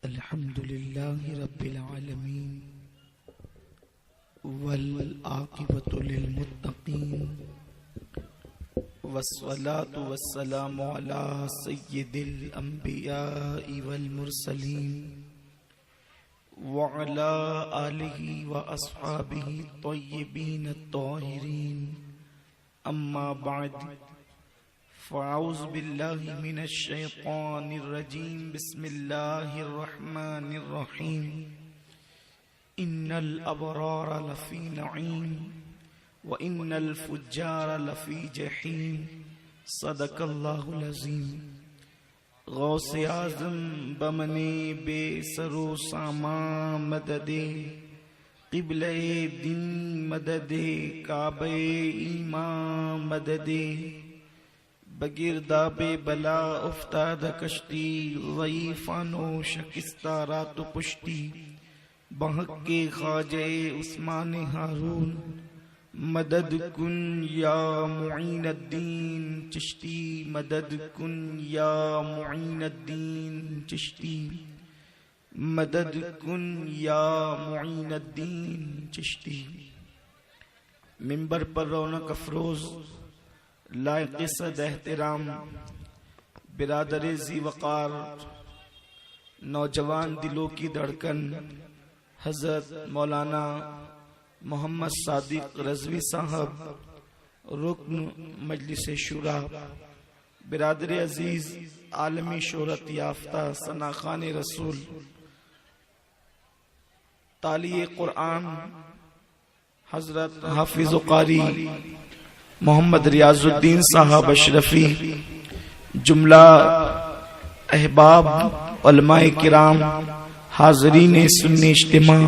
الحمد لله رب العالمين والعاقبة للمتقين والصلاة والسلام على سيد الأنبياء والمرسلين وعلى آله وأصحابه الطيبين الطاهرين أما بعد فأعوذ بالله من الشيطان الرجيم بسم الله الرحمن الرحيم إن الأبرار لفي نعيم وإن الفجار لفي جحيم صدق الله العظيم غوث اعظم بمنے بے سرو ساما مددے قبلہ دین مددے کعبہ ایمان مددے بگرداب بلا افتاد کشتی ضعیفانو شکستہ رات و پشتی بحق کے خواجہ عثمان ہارون مدد کن یا معین الدین چشتی مدد کن یا معین الدین چشتی مدد کن یا معین الدین چشتی۔ منبر پر رونق افروز لائق صد احترام برادر ذی وقار نوجوان دلوں کی دھڑکن حضرت مولانا محمد صادق رضوی صاحب رکن مجلس شورا، برادر عزیز عالمی شہرت یافتہ ثنا خوان رسول تالی قرآن حضرت حافظ و قاری محمد ریاض الدین صاحب اشرفی، جملہ احباب علماء کرام حاضرین سنی اجتماع،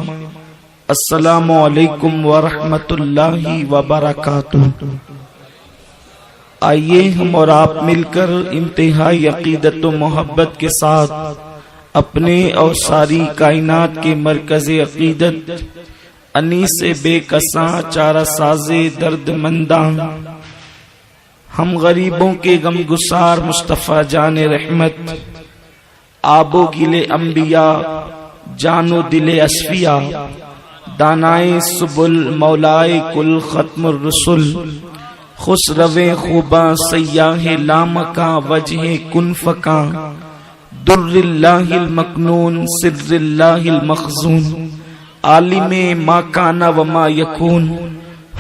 السلام علیکم ورحمت اللہ وبرکاتہ۔ آئیے ہم اور آپ مل کر انتہائی عقیدت و محبت کے ساتھ اپنے اور ساری کائنات کے مرکز عقیدت انیس سے بے کساں چارہ ساز درد منداں ہم غریبوں کے غم گسار مصطفیٰ جان رحمت آب و گل انبیاء جان و دل اصفیاء دانائے سبل مولائے کل ختم الرسل خسرو خوباں سیاہ لامکاں وجہ کن فکاں در اللہ المکنون سر اللہ المخزون عالم ما کانا وما یکون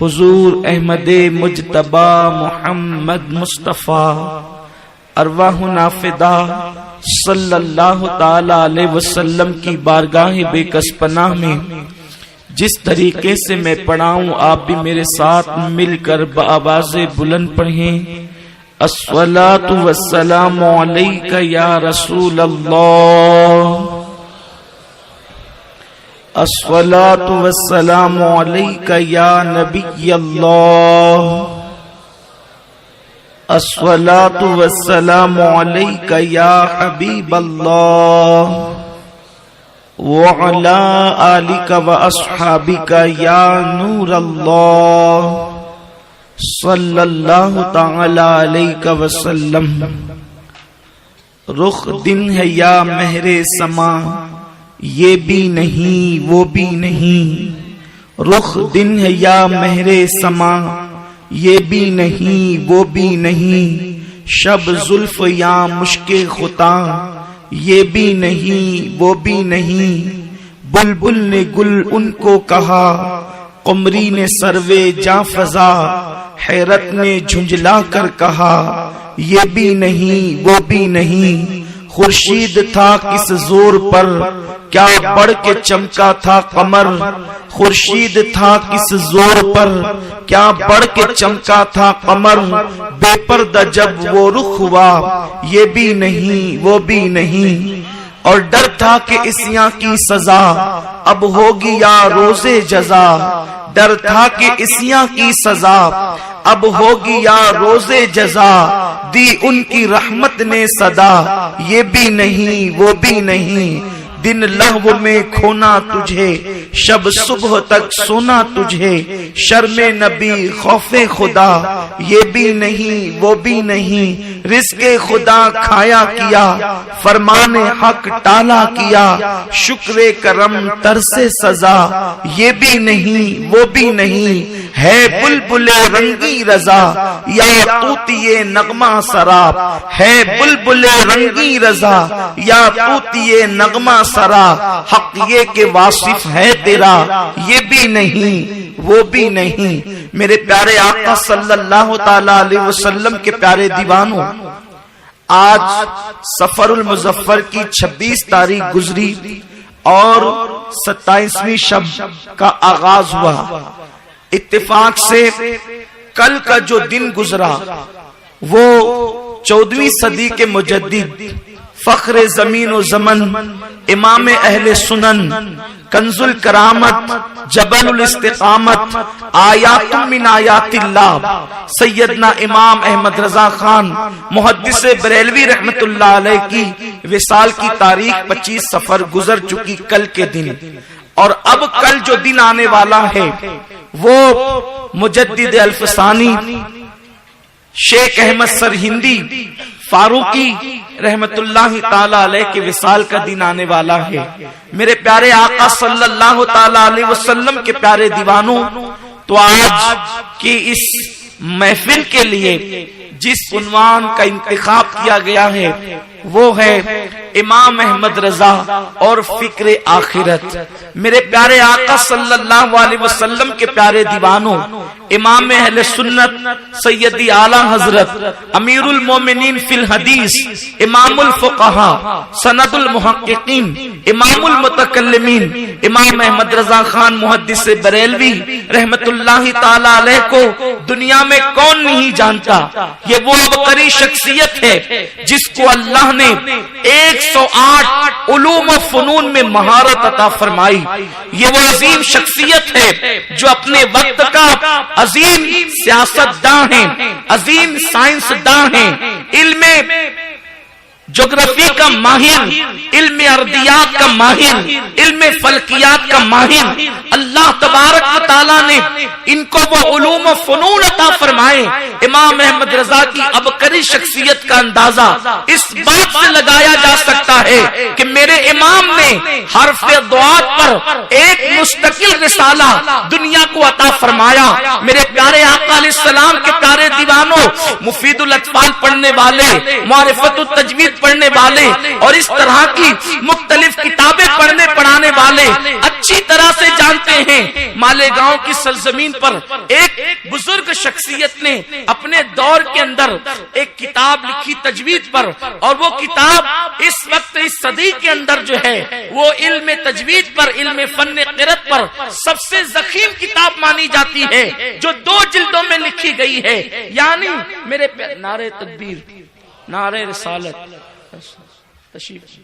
حضور احمد مجتبی محمد مصطفیٰ ارواحنا فدا صلی اللہ تعالی علیہ وسلم کی بارگاہ بے کس پناہ میں جس طریقے سے میں پڑھاؤں آپ بھی میرے ساتھ مل کر بآواز بلند پڑھیں۔ الصلاۃ والسلام علیک یا رسول اللہ، الصلاۃ والسلام علیک یا نبی اللہ، الصلاۃ والسلام علیک یا حبیب اللہ، وعلی آلک واصحابک یا نور اللہ صلی اللہ تعالی علیہ وسلم۔ رخ دن ہے یا مہر سما یہ بھی نہیں وہ بھی نہیں، رخ دن ہے یا مہر سما یہ بھی نہیں وہ بھی نہیں، شب زلف یا مشک خطاں یہ بھی نہیں وہ بھی نہیں، بلبل نے گل ان کو کہا قمری نے سروے جاں فضا، حیرت نے جھنجلا کر کہا یہ بھی نہیں وہ بھی نہیں، خورشید تھا کس زور پر کیا بڑھ کے چمکا تھا قمر، خورشید تھا کس زور پر کیا بڑھ کے چمکا تھا قمر، بے پردہ جب وہ رخ ہوا یہ بھی نہیں وہ بھی نہیں، اور ڈر تھا کہ عصیاں کی سزا اب ہوگی یا روز جزا، ڈر تھا کہ عصیاں کی سزا اب ہوگی یا روز جزا، دی ان کی رحمت نے صدا یہ بھی نہیں وہ بھی نہیں، دن لہو میں کھونا تجھے، شب صبح تک سونا تجھے، شرم نبی خوف خدا یہ بھی نہیں وہ بھی نہیں، رزق خدا کھایا کیا، فرمان حق ٹالا کیا، شکر کرم ترس سزا یہ بھی نہیں وہ بھی نہیں، ہے بلبل رنگی رضا یا طوطی نغمہ سراب، ہے بلبل رنگی رضا یا طوطی نغمہ سرا، حق یہ کہ واصف ہے تیرا یہ بھی نہیں وہ بھی نہیں۔ میرے پیارے آقا صلی اللہ تعالی علیہ وسلم کے پیارے دیوانوں، آج سفر المظفر کی 26 تاریخ گزری اور 27ویں شب کا آغاز ہوا۔ اتفاق سے کل کا جو دن گزرا وہ 14ویں صدی کے مجدد، فخر زمین و زمن، امام اہل سنن، کنز الکرامت، جبل الاستقامت، آیات من آیات اللہ، سیدنا امام احمد رضا خان محدث بریلوی رحمت اللہ علیہ کی وصال کی تاریخ 25 صفر گزر چکی کل کے دن، اور اب کل جو دن آنے والا ہے وہ مجدد الفسانی شیخ احمد سرہندی فاروقی رحمت اللہ تعالی علیہ کے وصال کا دن آنے والا ہے۔ میرے پیارے آقا صلی اللہ تعالی علیہ وسلم کے پیارے دیوانوں، تو آج کی اس محفل کے لیے جس عنوان کا انتخاب کیا گیا ہے وہ ہے امام احمد رضا اور فکر آخرت۔ میرے پیارے آقا صلی اللہ علیہ وسلم کے پیارے دیوانوں، امام اہل سنت سیدی اعلی حضرت امیر المومنین فی الحدیث، امام الفقہاء، سند المحققین، امام المتکلمین، امام احمد رضا خان محدث بریلوی رحمت اللہ تعالی علیہ کو دنیا میں کون نہیں جانتا۔ یہ وہ عبقری شخصیت ہے جس کو اللہ نے 108 علوم و فنون میں مہارت عطا فرمائی۔ یہ وہ عظیم شخصیت ہے جو اپنے وقت کا عظیم سیاست داں ہیں، عظیم سائنس داں ہیں، علم جغرافی کا ماہر، علم ارضیات کا ماہر، علم فلکیات کا ماہر۔ اللہ تبارک و تعالیٰ نے ان کو وہ علوم و فنون عطا فرمائے۔ امام احمد رضا کی عبقری شخصیت کا اندازہ اس بات سے لگایا جا سکتا ہے کہ میرے امام نے حرف دعات پر ایک مستقل رسالہ دنیا کو عطا فرمایا۔ میرے پیارے آقا علیہ السلام کے پیارے دیوانوں، مفید الاطفال پڑھنے والے، معرفت التجوید پڑھنے والے اور اس طرح کی مختلف کتابیں پڑھنے پڑھانے والے اچھی طرح سے جانتے ہیں مالیگاؤں کی سرزمین پر ایک بزرگ شخصیت نے اپنے دور کے اندر ایک کتاب لکھی تجوید پر، اور وہ کتاب اس وقت اس صدی کے اندر جو ہے وہ علم تجوید پر، علم فن قرأت پر سب سے ضخیم کتاب مانی جاتی ہے، جو 2 جلدوں میں لکھی گئی ہے۔ یعنی میرے نعرہ تکبیر، نعرہ رسالت، تشریف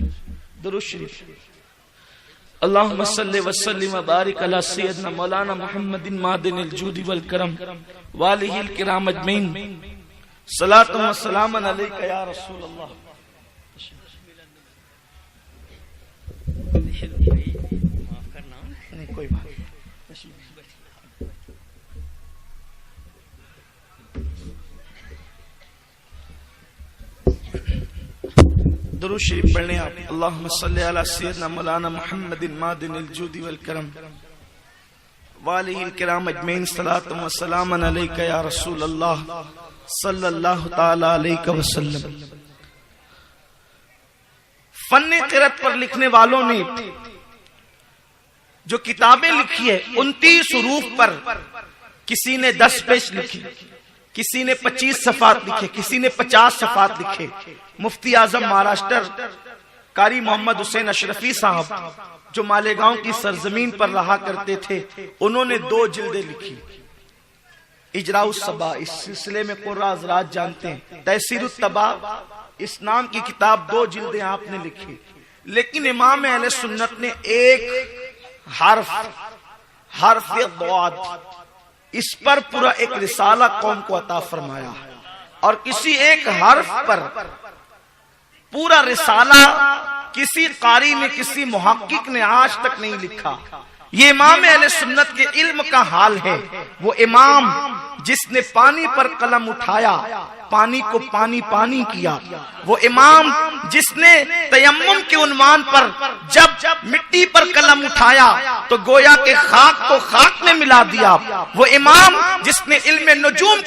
درود شریف، اللہم صلی وسلم وبارک علی سیدنا مولانا محمد معدن الجود والکرم والہ الکرام اجمعین، صلاۃ و سلام علیک یا رسول اللہ۔ کوئی بات درود شریف پڑھنے آپ، اللہم صلی علی سیدنا مولانا محمد معدن الجود والکرم والہ الکرام اجمعین، صلاۃ و سلام علیک یا رسول اللہ صلی اللہ تعالی علیہ وسلم۔ فن قرأت پر لکھنے والوں نے جو کتابیں لکھی ہے 29 حروف پر، کسی نے 10 پیج لکھی، کسی نے 25 صفحات لکھے، کسی نے 50 صفحات لکھے۔ مفتی اعظم مہاراشٹر قاری محمد حسین اشرفی صاحب جو مالیگاؤں کی سرزمین پر رہا کرتے تھے، انہوں نے 2 جلدیں لکھی۔ اجراء الصبا، اس سلسلے میں قراء حضرات جانتے ہیں، تحسیر الطبا اس نام کی کتاب 2 جلدیں آپ نے لکھی۔ لیکن امام اہل سنت نے ایک حرف ضاد، اس پر پورا ایک رسالہ قوم کو عطا فرمایا، اور کسی ایک حرف پر پورا رسالہ کسی قاری نے، کسی محقق نے آج تک نہیں لکھا۔ یہ امام اہل سنت کے علم کا حال ہے۔ وہ امام جس نے پانی پر قلم اٹھایا، پانی کو پانی پانی کیا۔ وہ امام جس نے تیمم کے عنوان پر جب مٹی پر قلم اٹھایا تو گویا کہ خاک کو خاک میں ملا دیا۔ وہ امام جس نے علم نجوم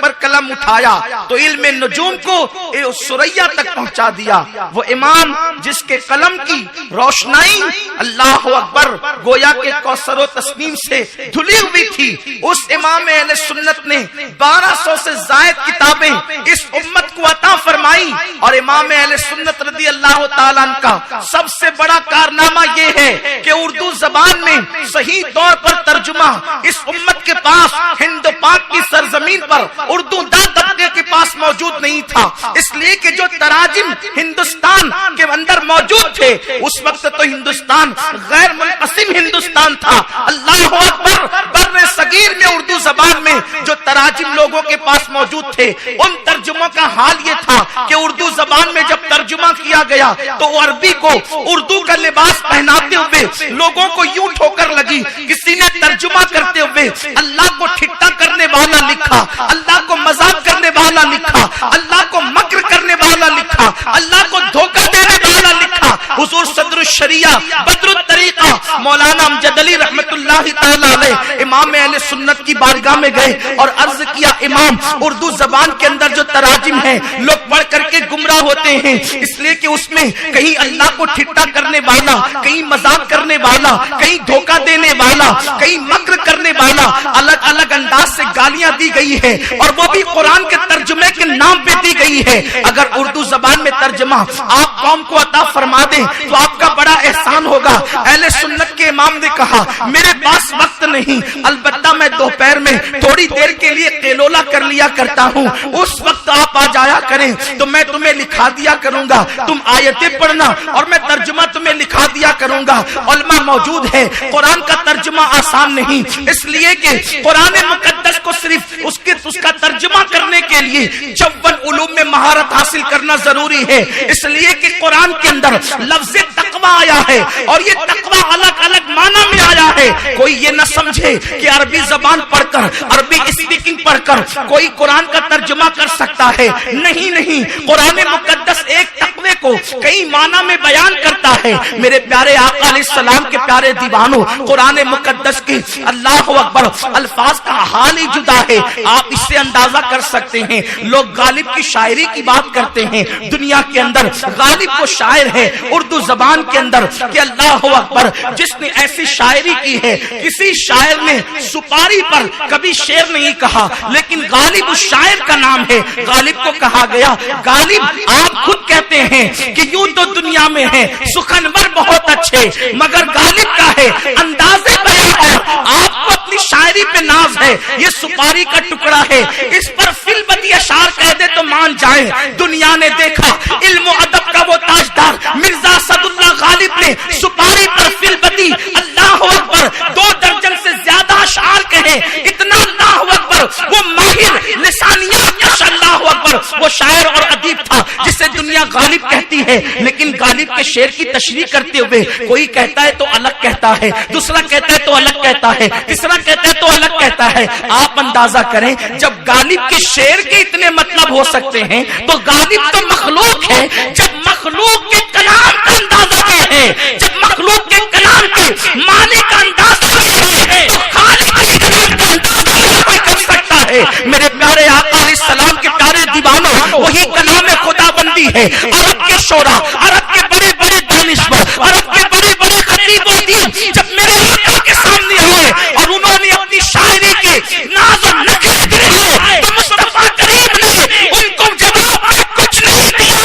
پر قلم اٹھایا تو علم نجوم کو ثریا تک پہنچا دیا۔ وہ امام جس کے قلم کی روشنائی اللہ اکبر گویا کہ کوثر و تسنیم سے دھلی ہوئی تھی، اس امام اہل سنت نے 1200 سے زائد کتابیں اس امت کو عطا فرمائی۔ اور امام اہل سنت رضی اللہ تعالیٰ عنہ کا سب سے بڑا کارنامہ یہ ہے کہ اردو زبان میں صحیح طور پر ترجمہ اس امت کے پاس ہند پاک کی سرزمین پر اردو طبقے کے پاس موجود نہیں تھا، اس لیے کہ جو تراجم ہندوستان کے اندر موجود تھے اس وقت تو ہندوستان غیر منقسم ہندوستان تھا۔ اللہ اکبر، بر صغیر میں اردو زبان میں جو تراجم لوگوں کے پاس موجود تھے ان ترجموں کا حال یہ تھا کہ اردو زبان میں جب ترجمہ کیا گیا تو عربی کو اردو کا لباس پہناتے ہوئے لوگوں کو یوں ٹھوکر لگی۔ کسی نے ترجمہ کرتے ہوئے اللہ کو ٹھٹا کرنے والا لکھا، اللہ کو مذاق کرنے والا لکھا، اللہ کو مکر کرنے والا لکھا، اللہ کو دھوکہ دینے والا لکھا۔ حضور صدر الشریعہ بدر الطریقہ مولانا امجد علی رحمت اللہ تعالی علیہ امام اہل سنت کی بارگاہ میں گئے اور عرض کیا، امام اردو زبان کے اندر جو تراجم ہیں لوگ پڑھ کر کے گمراہ ہوتے ہیں، اس لیے کہ اس میں کہیں اللہ کو ٹھٹا کرنے والا، کہیں مذاق کرنے والا، کہیں دھوکہ دینے والا، کہیں مکر کرنے والا، الگ الگ انداز سے گالیاں دی گئی ہے اور وہ بھی قرآن کے ترجمے کے نام پہ دی گئی ہے۔ اگر اردو زبان میں ترجمہ آپ قوم کو عطا فرما دیں تو آپ کا بڑا احسان ہوگا۔ اہل سنت کے امام نے کہا، میرے پاس وقت نہیں، البتہ میں دوپہر میں تھوڑی دیر کے لیے قیلولہ کر لیا کرتا ہوں، اس وقت آپ آ جایا کریں تو میں تمہیں لکھا دیا کروں گا، تم آیتیں پڑھنا اور میں ترجمہ تمہیں لکھا دیا کروں گا۔ علماء موجود ہے، قرآن کا ترجمہ آسان نہیں، اس لیے کہ قرآن مقدس کو صرف اس کا ترجمہ کرنے کے لیے 54 علوم میں مہارت حاصل کرنا ضروری ہے، اس لیے کہ قرآن کے اندر لفظ تقوی آیا ہے اور یہ تقوی الگ الگ معنی میں آیا ہے۔ کوئی یہ نہ سمجھے کہ عربی زبان پڑھ کر، عربی اسپیکنگ پڑھ کر کوئی قرآن کا ترجمہ کر سکتا ہے، نہیں نہیں، قرآن مقدس ایک تقوی کو کئی معنی میں بیان کرتا ہے۔ میرے پیارے آقا علیہ السلام کے پیارے دیوانوں، قرآن مقدس کی اللہ اکبر الفاظ کا حال ہی جدا ہے، آپ اس سے اندازہ کر سکتے ہیں۔ لوگ غالب کی شاعری کی بات کرتے ہیں، دنیا کے اندر غالب وہ شاعر ہے اردو زبان کے اندر کہ اللہ اکبر جس نے ایسی شاعری کی ہے، کسی شاعر نے سپاری پر کبھی شعر نہیں کہا، لیکن غالب اس شاعر کا نام ہے۔ غالب کو کہا گیا، غالب آپ خود کہتے ہیں کہ یوں تو دنیا میں ہے سخنور بہت اچھے، مگر غالب کا ہے انداز بیان اور آپ کو اپنی شاعری پہ ناز ہے، یہ سپاری کا ٹکڑا ہے، اس پر فل بدی اشعار کہہ دے تو مان جائیں۔ دنیا نے دیکھا علم و ادب کا وہ تاجدار مرزا اسد اللہ غالب نے سپاری پر فل بدی اللہ اکبر 2 درجن سے زیادہ اشعار کہے، اتنا اللہ اکبر وہ ماہر لسانیات کا اللہ اکبر وہ شاعر اور ادیب تھا جسے دنیا غالب کہتی ہے۔ لیکن غالب کے شعر کی تشریح کرتے ہوئے کوئی کہتا ہے تو الگ کہتا ہے، دوسرا کہتا ہے تو الگ کہتا ہے، تیسرا کہتا ہے تو الگ کہتا ہے۔ آپ اندازہ کریں جب غالب کے شعر کے اتنے مطلب ہو سکتے ہیں تو غالب تو مخلوق ہے، جب مخلوق کے کلام کا اندازہ ہے، جب مخلوق کے کلام کے معنی کا اندازہ ہے تو خالق کے کلام کا اندازہ کوئی کر سکتا ہے۔ میرے پیارے آقا علیہ السلام کے پیارے دیوانوں، وہی کلام خدا بندی ہے۔ عرب کے شعراء، عرب کے بڑے بڑے دانشور، عرب کے بڑے بڑے خطیب و ادیب جب میرے آقا کے سامنے آئے اور انہوں نے اپنی شاعری کے ناز و نخرے دکھائے تو مصطفیٰ کریم نے ان کو جواب کچھ نہیں دیا،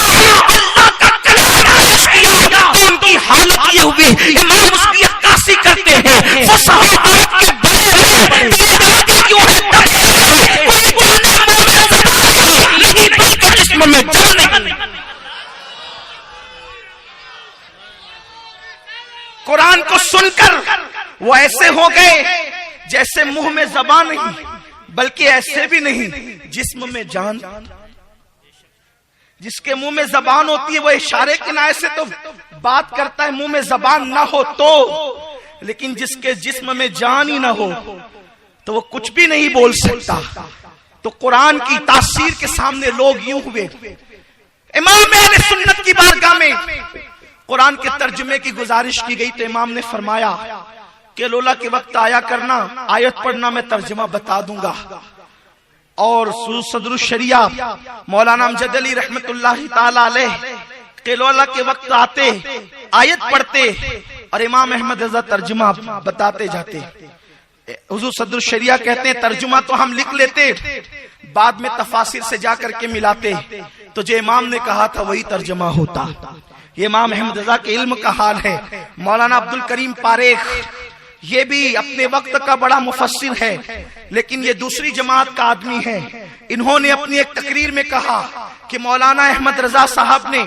اللہ کا کلام پیش کیا تو ان کی حالت یہ ہوئی۔ امام اس کی عکاسی کرتے ہیں، وہ صحابہ کے بڑے ہیں، کیوں ہے کوئی بولنے نہیں بلکہ جسم میں جان نہیں۔ قرآن کو سن کر وہ ایسے ہو گئے جیسے منہ میں زبان نہیں، بلکہ ایسے بھی نہیں جسم میں جان۔ جس کے منہ میں زبان ہوتی ہے وہ اشارے کنائے سے تو بات کرتا ہے، منہ میں زبان نہ ہو تو، لیکن جس کے جسم میں جان ہی نہ ہو تو وہ کچھ بھی نہیں بول سکتا۔ تو قرآن کی تاثیر کے سامنے لوگ یوں ہوئے۔ امام اہل سنت کی بارگاہ میں قرآن کے ترجمے کی گزارش کی گئی تو امام نے فرمایا کہ لولا کے وقت آیا کرنا، آیت پڑھنا، میں ترجمہ بتا دوں گا۔ اور صدر الشریعہ مولانا امجد علی رحمت اللہ تعالی علیہ قیلولہ کے وقت آتے، آیت پڑھتے اور امام احمد رضا ترجمہ بتاتے جاتے۔ حضور صدر الشریعہ کہتے ہیں ترجمہ تو ہم لکھ لیتے، بعد میں تفاسیر سے جا کر کے ملاتے، تو جو امام نے کہا تھا وہی ترجمہ ہوتا۔ یہ امام احمد رضا کے علم کا حال ہے۔ مولانا عبدالکریم پاریخ یہ بھی اپنے وقت کا بڑا مفسر ہے، لیکن یہ دوسری جماعت کا آدمی ہے۔ انہوں نے اپنی ایک تقریر میں کہا کہ مولانا احمد رضا صاحب نے،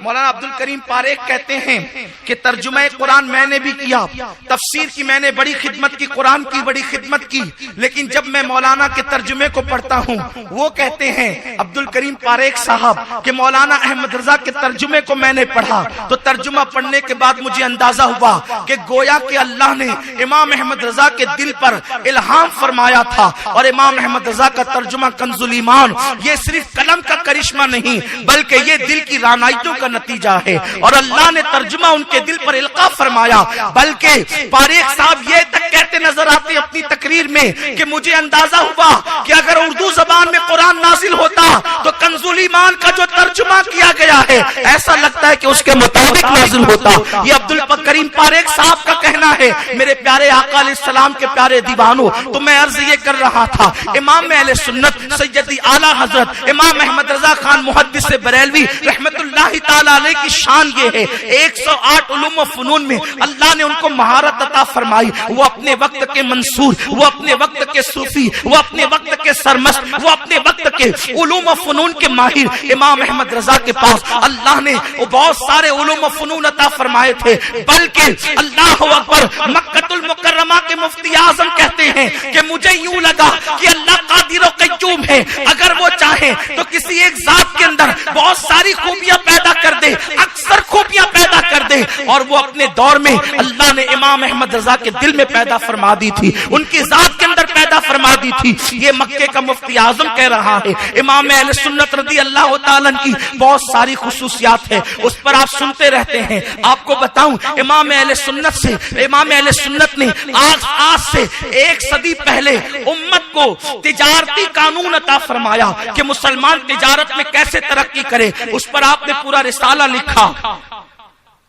مولانا عبدالکریم پاریخ کہتے ہیں کہ ترجمہ قرآن میں نے بھی کیا، تفسیر کی میں نے بڑی خدمت کی، قرآن کی بڑی خدمت کی، لیکن جب میں مولانا کے ترجمے کو پڑھتا ہوں، وہ کہتے ہیں عبدالکریم پاریخ صاحب کہ مولانا احمد رضا کے ترجمے کو میں نے پڑھا تو ترجمہ پڑھنے کے بعد مجھے اندازہ ہوا کہ گویا کہ اللہ نے امام احمد رضا کے دل پر الہام فرمایا تھا، اور امام احمد رضا کا ترجمہ کنز الایمان یہ صرف قلم کا کرشمہ نہیں بلکہ یہ دل کی رانائیوں کا نتیجہ ہے، اور اللہ نے ترجمہ ان کے دل پر القاء فرمایا۔ بلکہ پاریخ صاحب یہ تک کہتے نظر آتے اپنی تقریر میں کہ مجھے اندازہ ہوا کہ اگر اردو زبان میں قرآن نازل ہوتا تو کنز الایمان کا جو ترجمہ کیا گیا ہے ایسا لگتا ہے کہ اس کے مطابق نازل ہوتا۔ یہ عبدالکریم پاریخ صاحب کا کہنا ہے۔ میرے پیارے آقا علیہ السلام کے پیارے دیوانوں، تو میں عرض یہ کر رہا تھا، امام اہل سنت سیدی اعلیٰ حضرت امام احمد رضا خان محدث بریلوی رحمت اللہ تعالی علیہ کی شان یہ ہے، 108 علوم و فنون میں اللہ نے ان کو مہارت عطا فرمائی۔ وہ اپنے وقت کے منصور، وہ اپنے وقت کے صوفی، وہ اپنے وقت کے سرمست، وہ اپنے وقت کے علوم و فنون کے ماہر۔ امام احمد رضا کے پاس اللہ نے بہت سارے علوم و فنون عطا فرمائے تھے، بلکہ اللہ اکبر مکہ المکرمہ کے مفتی اعظم کہتے ہیں کہ مجھے یوں لگا کہ اللہ قادر و قیوم ہے، اگر وہ چاہے تو کسی ایک ذات کے اندر بہت ساری خوبیاں پیدا کر دے، اکثر خوبیاں پیدا کر دے، اور وہ اپنے دور میں اللہ نے امام احمد رضا کے دل میں پیدا فرما دی تھی، ان کی ذات کے اندر پیدا فرما دی تھی۔ یہ مکے کا مفتی اعظم کہہ رہا ہے۔ امام اہل سنت رضی اللہ تعالیٰ کی بہت ساری خصوصیات ہے، اس پر آپ سنتے رہتے ہیں۔ آپ کو بتاؤں امام اہل سنت نے آج سے 1 صدی پہلے امت کو تجارتی قانون عطا فرمایا کہ مسلمان تجارت میں کیسے ترقی کرے۔ اس پر آپ نے پورا رسالہ لکھا،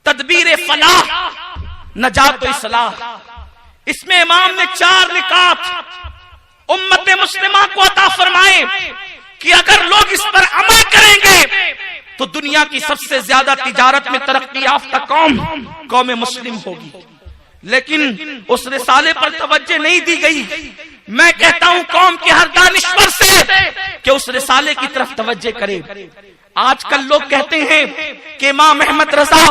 تدبیر فلاح نجات و اصلاح۔ اس میں امام نے 4 نکات امت مسلمہ کو عطا فرمائے کہ اگر لوگ اس پر عمل کریں گے تو دنیا کی سب سے زیادہ تجارت میں ترقی یافتہ قوم مسلم ہوگی۔ لیکن اس رسالے پر توجہ نہیں دی گئی۔ میں کہتا ہوں قوم کے ہر دانشور سے کہ اس رسالے کی طرف توجہ کرے۔ آج کل لوگ کہتے ہیں کہ امام احمد رضا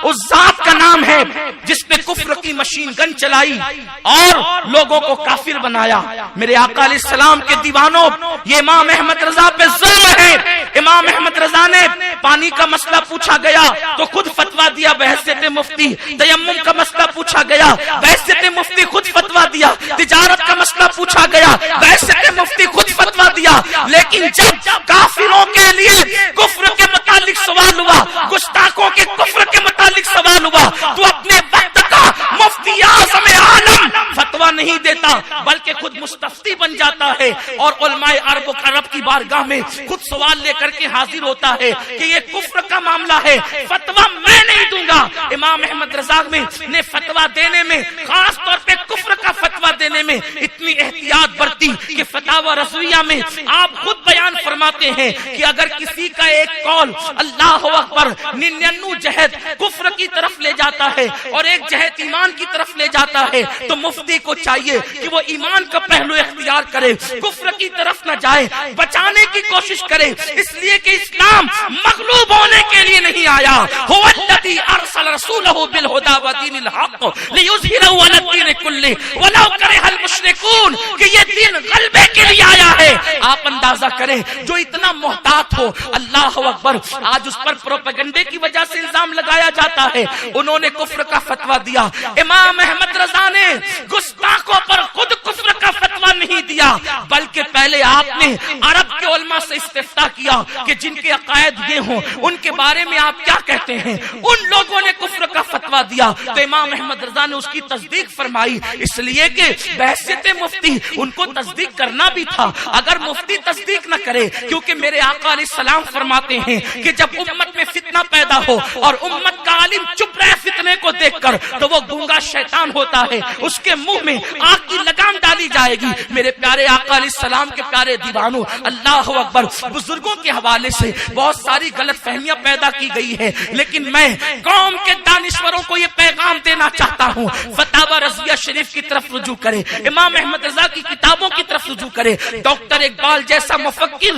اس ذات کا نام ہے جس نے کفر کی مشین گن چلائی اور لوگوں کو کافر بنایا۔ میرے آقا علیہ السلام کے دیوانوں، یہ امام احمد رضا پہ ظلم ہے۔ امام احمد رضا نے پانی کا مسئلہ پوچھا گیا تو خود فتویٰ دیا بحیثیت مفتی، تیمم کا مسئلہ پوچھا گیا بحیثیت مفتی خود فتویٰ دیا، تجارت کا مسئلہ پوچھا گیا بحیثیت مفتی خود فتویٰ دیا۔ لیکن جب کافروں کے لیے کفر کے متعلق سوال ہوا، گستاخوں کے کفر کے متعلق سوال ہوا، تو اپنے وقت کا مفتی اعظم عالم فتویٰ نہیں دیتا بلکہ خود مستفتی بن جاتا ہے اور علماء عرب کی بارگاہ میں خود سوال لے کر کے حاضر ہوتا ہے کہ یہ کفر کا معاملہ ہے، فتویٰ میں نہیں دوں گا۔ امام احمد رضا نے فتویٰ دینے میں، خاص طور پہ کفر کا فتویٰ دینے میں اتنی احتیاط برتی کہ فتاوی رضویہ میں آپ خود بیان فرماتے ہیں کہ اگر کسی کا ایک قول اللہ اکبر 99 جہد کفر کی طرف لے جاتا ہے اور ایک جہد ایمان کی طرف لے جاتا ہے تو مفتی کو چاہیے کہ وہ ایمان کا پہلو اختیار کرے، کفر کی طرف نہ جائے، بچانے کی کوشش کرے، اس لیے کہ اسلام مغلوب ہونے کے لیے نہیں آیا۔ هو الذی ارسل رسولہ بالہدی ودین الحق لیظہرہ علی الدین کلہ ولو کرہ المشرکون، کہ یہ دین غلبے کے لیے آیا ہے۔ آپ اندازہ کریں جو اتنا محتاط ہو، اللہ اکبر، آج اس پر پروپیگنڈے کی وجہ سے الزام لگایا جاتا ہے، انہوں نے کفر کا فتویٰ دیا۔ امام احمد رضا نے گستاخوں پر خود کفر کا فتویٰ نہیں دیا، بلکہ پہلے آپ نے عرب کے علماء سے استفتاء کیا کہ جن کے عقائد یہ ہوں ان کے بارے میں آپ کیا کہتے ہیں، ان لوگوں نے کفر کا فتویٰ دیا تو امام احمد رضا نے اس کی تصدیق فرمائی، اس لیے کہ بحیثیت مفتی ان کو تصدیق کرنا بھی تھا۔ اگر مفتی تصدیق نہ کرے، کیونکہ میرے آقا علیہ السلام فرماتے ہیں کہ جب امت میں فتنہ پیدا ہو اور امت کا عالم چپ رہے فتنے کو دیکھ کر تو وہ گونگا شیطان ہوتا ہے، اس کے منہ میں آگ کی لگام ڈالی جائے گی۔ میرے پیارے آقا علیہ السلام کے پیارے دیوانوں، اللہ اکبر، بزرگوں کے حوالے سے بہت ساری غلط فہمیاں پیدا کی گئی ہے، لیکن میں قوم کے دانشوروں کو یہ پیغام دینا چاہتا ہوں، فتاوی رضویہ شریف کی طرف رجوع کرے، امام احمد رضا کی کتابوں کی طرف رجوع کرے۔ ڈاکٹر اقبال جیسا مفکر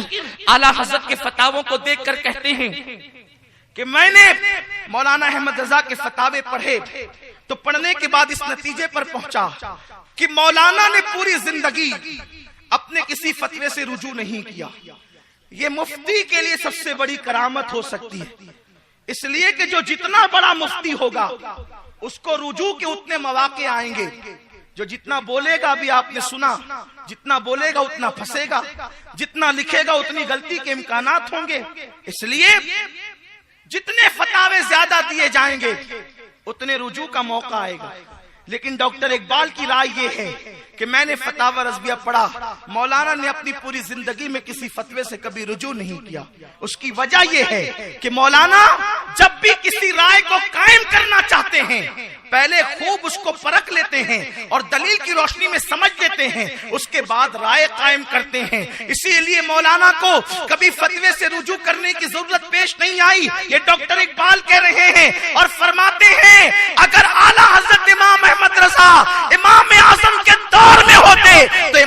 اعلیٰ حضرت کے فتاووں کو دیکھ کر کہتے ہیں کہ میں نے مولانا احمد رضا کے فتاوے پڑھے تو پڑھنے کے بعد اس نتیجے پر پہنچا کہ مولانا نے پوری زندگی اپنے کسی فتوے سے رجوع نہیں کیا۔ یہ مفتی کے لیے سب سے بڑی کرامت ہو سکتی ہے، اس لیے کہ جو جتنا بڑا مفتی ہوگا اس کو رجوع کے اتنے مواقع آئیں گے، جو جتنا بولے گا بھی آپ نے سنا، جتنا بولے گا اتنا پھنسے گا، جتنا لکھے گا اتنی غلطی کے امکانات ہوں گے، اس لیے جتنے فتاوے زیادہ دیے جائیں گے اتنے رجوع کا موقع آئے گا۔ لیکن ڈاکٹر اقبال کی رائے یہ ہے کہ میں نے فتاوی رضویہ پڑھا، مولانا نے اپنی پوری زندگی میں کسی فتوے سے کبھی رجوع نہیں کیا۔ اس کی وجہ یہ ہے کہ مولانا جب بھی کسی رائے کو قائم کرنا چاہتے ہیں پہلے خوب اس کو پرکھ لیتے ہیں اور دلیل کی روشنی میں سمجھ لیتے ہیں، اس کے بعد رائے قائم کرتے ہیں۔ اسی لیے مولانا کو کبھی فتوے سے رجوع کرنے کی ضرورت پیش نہیں آئی، یہ ڈاکٹر اقبال کہہ رہے ہیں اور فرماتے ہیں اگر اعلیٰ حضرت امام احمد رضا امام اعظم کے دور میں ہوتے تو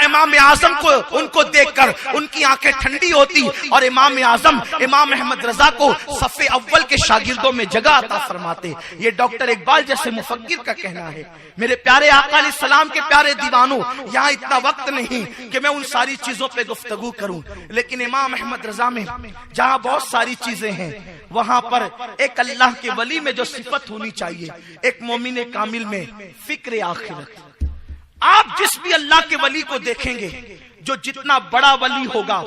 امام اعظم کو ان کو دیکھ کر ان کی آنکھیں ٹھنڈی ہوتی اور امام اعظم امام احمد رضا کو صف اول کے شاگردوں میں جگہ عطا فرماتے۔ یہ ڈاکٹر اقبال جیسے مفکر کا کہنا ہے۔ میرے پیارے آقا علیہ السلام کے پیارے دیوانوں، یہاں اتنا وقت نہیں کہ میں ان ساری چیزوں پہ گفتگو کروں، لیکن امام احمد رضا میں جہاں بہت ساری چیزیں ہیں وہاں پر ایک اللہ کے ولی میں جو صفت ہونی چاہیے، ایک مومن کامل میں فکر آخرت۔ آپ جس بھی اللہ کے ولی کو دیکھیں گے، جو جتنا بڑا ولی ہوگا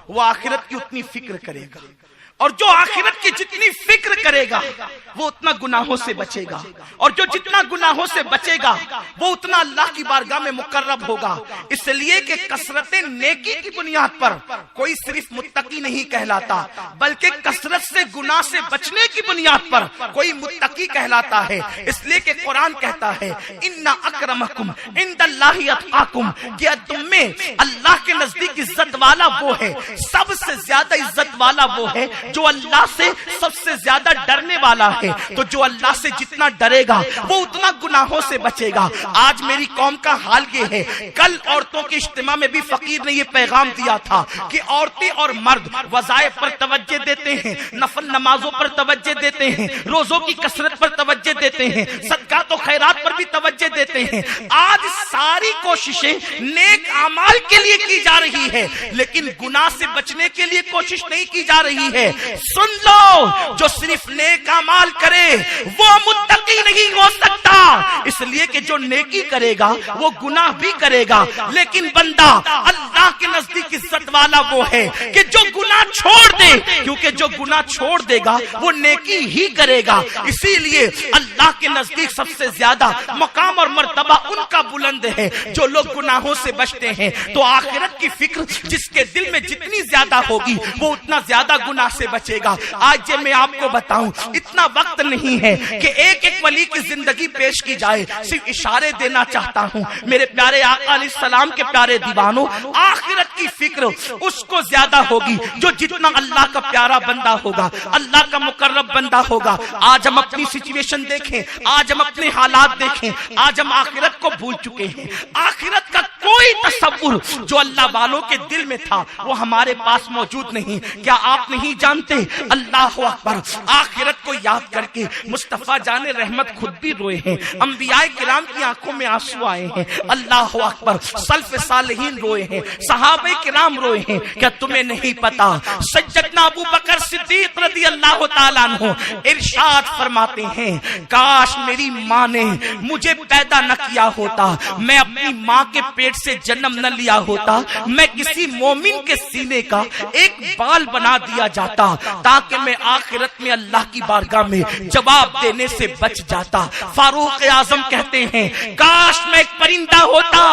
وہ آخرت کی اتنی فکر کرے گا، اور جو آخرت کی جتنی فکر کرے گا وہ اتنا گناہوں سے بچے گا، اور جو جتنا گناہوں سے بچے گا وہ اتنا اللہ کی بارگاہ میں مقرب ہوگا۔ اس لیے کہ کثرت نیکی کی بنیاد پر کوئی صرف متقی نہیں کہلاتا، بلکہ کثرت سے گناہ سے بچنے کی بنیاد پر کوئی متقی کہلاتا ہے۔ اس لیے کہ قرآن کہتا ہے ان اکرمکم عند اللہ اتقاکم، کہ تم میں اللہ کے نزدیک عزت والا وہ ہے، سب سے زیادہ عزت والا وہ ہے جو اللہ سے سب سے زیادہ ڈرنے والا ہے۔ تو جو اللہ سے جتنا ڈرے گا وہ اتنا گناہوں سے بچے گا۔ آج میری قوم کا حال یہ ہے، کل عورتوں کے اجتماع میں بھی فقیر نے یہ پیغام دیا تھا کہ عورتیں اور مرد وظائف پر توجہ دیتے ہیں، نفل نمازوں پر توجہ دیتے ہیں، روزوں کی کثرت پر توجہ دیتے ہیں، صدقات و خیرات پر بھی توجہ دیتے ہیں۔ آج ساری کوششیں نیک اعمال کے لیے کی جا رہی ہے، لیکن گناہ سے بچنے کے لیے کوشش نہیں کی جا رہی ہے۔ سن لو، جو صرف نیک اعمال کرے وہ متقی نہیں ہو سکتا، اس لیے کہ جو نیکی کرے گا وہ گناہ بھی کرے گا، لیکن بندہ اللہ کے نزدیک عزت والا وہ ہے کہ جو گناہ چھوڑ دے، کیونکہ جو گناہ چھوڑ دے گا وہ نیکی ہی کرے گا۔ اسی لیے اللہ کے نزدیک سب سے زیادہ مقام اور مرتبہ ان کا بلند ہے جو لوگ گناہوں سے بچتے ہیں۔ تو آخرت کی فکر جس کے دل میں جتنی زیادہ ہوگی وہ اتنا زیادہ گناہ سے بچے گا۔ آج جب میں آپ کو بتاؤں، اتنا وقت نہیں ہے کہ ایک ایک ولی کی زندگی پیش کی جائے، صرف اشارے دینا چاہتا ہوں۔ میرے پیارے آقا علیہ السلام کے پیارے دیوانوں، آخرت کی فکر اس کو زیادہ ہوگی جو جتنا اللہ کا پیارا بندہ ہوگا، اللہ کا مقرب بندہ ہوگا۔ آج ہم اپنی سچویشن دیکھیں، آج ہم اپنے حالات دیکھیں، آج ہم آخرت کو بھول چکے ہیں۔ آخرت کا کوئی تصور جو اللہ والوں کے دل میں تھا وہ ہمارے پاس موجود نہیں۔ کیا آپ نہیں جانتے؟ اللہ اکبر، آخرت کو یاد کر کے مصطفیٰ جان رحمت خود بھی روئے ہیں، انبیاء کرام کی آنکھوں میں آنسو آئے ہیں۔ اللہ اکبر، سلف صالحین روئے ہیں، صحابہ صحابہ کرام روئے ہیں. کیا تمہیں نہیں پتا سیدنا ابو بکر صدیق رضی اللہ تعالیٰ عنہ ارشاد فرماتے ہیں کاش میری ماں نے مجھے پیدا نہ کیا ہوتا, میں اپنی ماں کے پیٹ سے جنم نہ لیا ہوتا, میں کسی مومن کے سینے کا ایک بال بنا دیا جاتا تاکہ میں آخرت میں اللہ کی بارگاہ میں جواب دینے سے بچ جاتا. فاروق اعظم کہتے ہیں کاش میں ایک پرندہ ہوتا,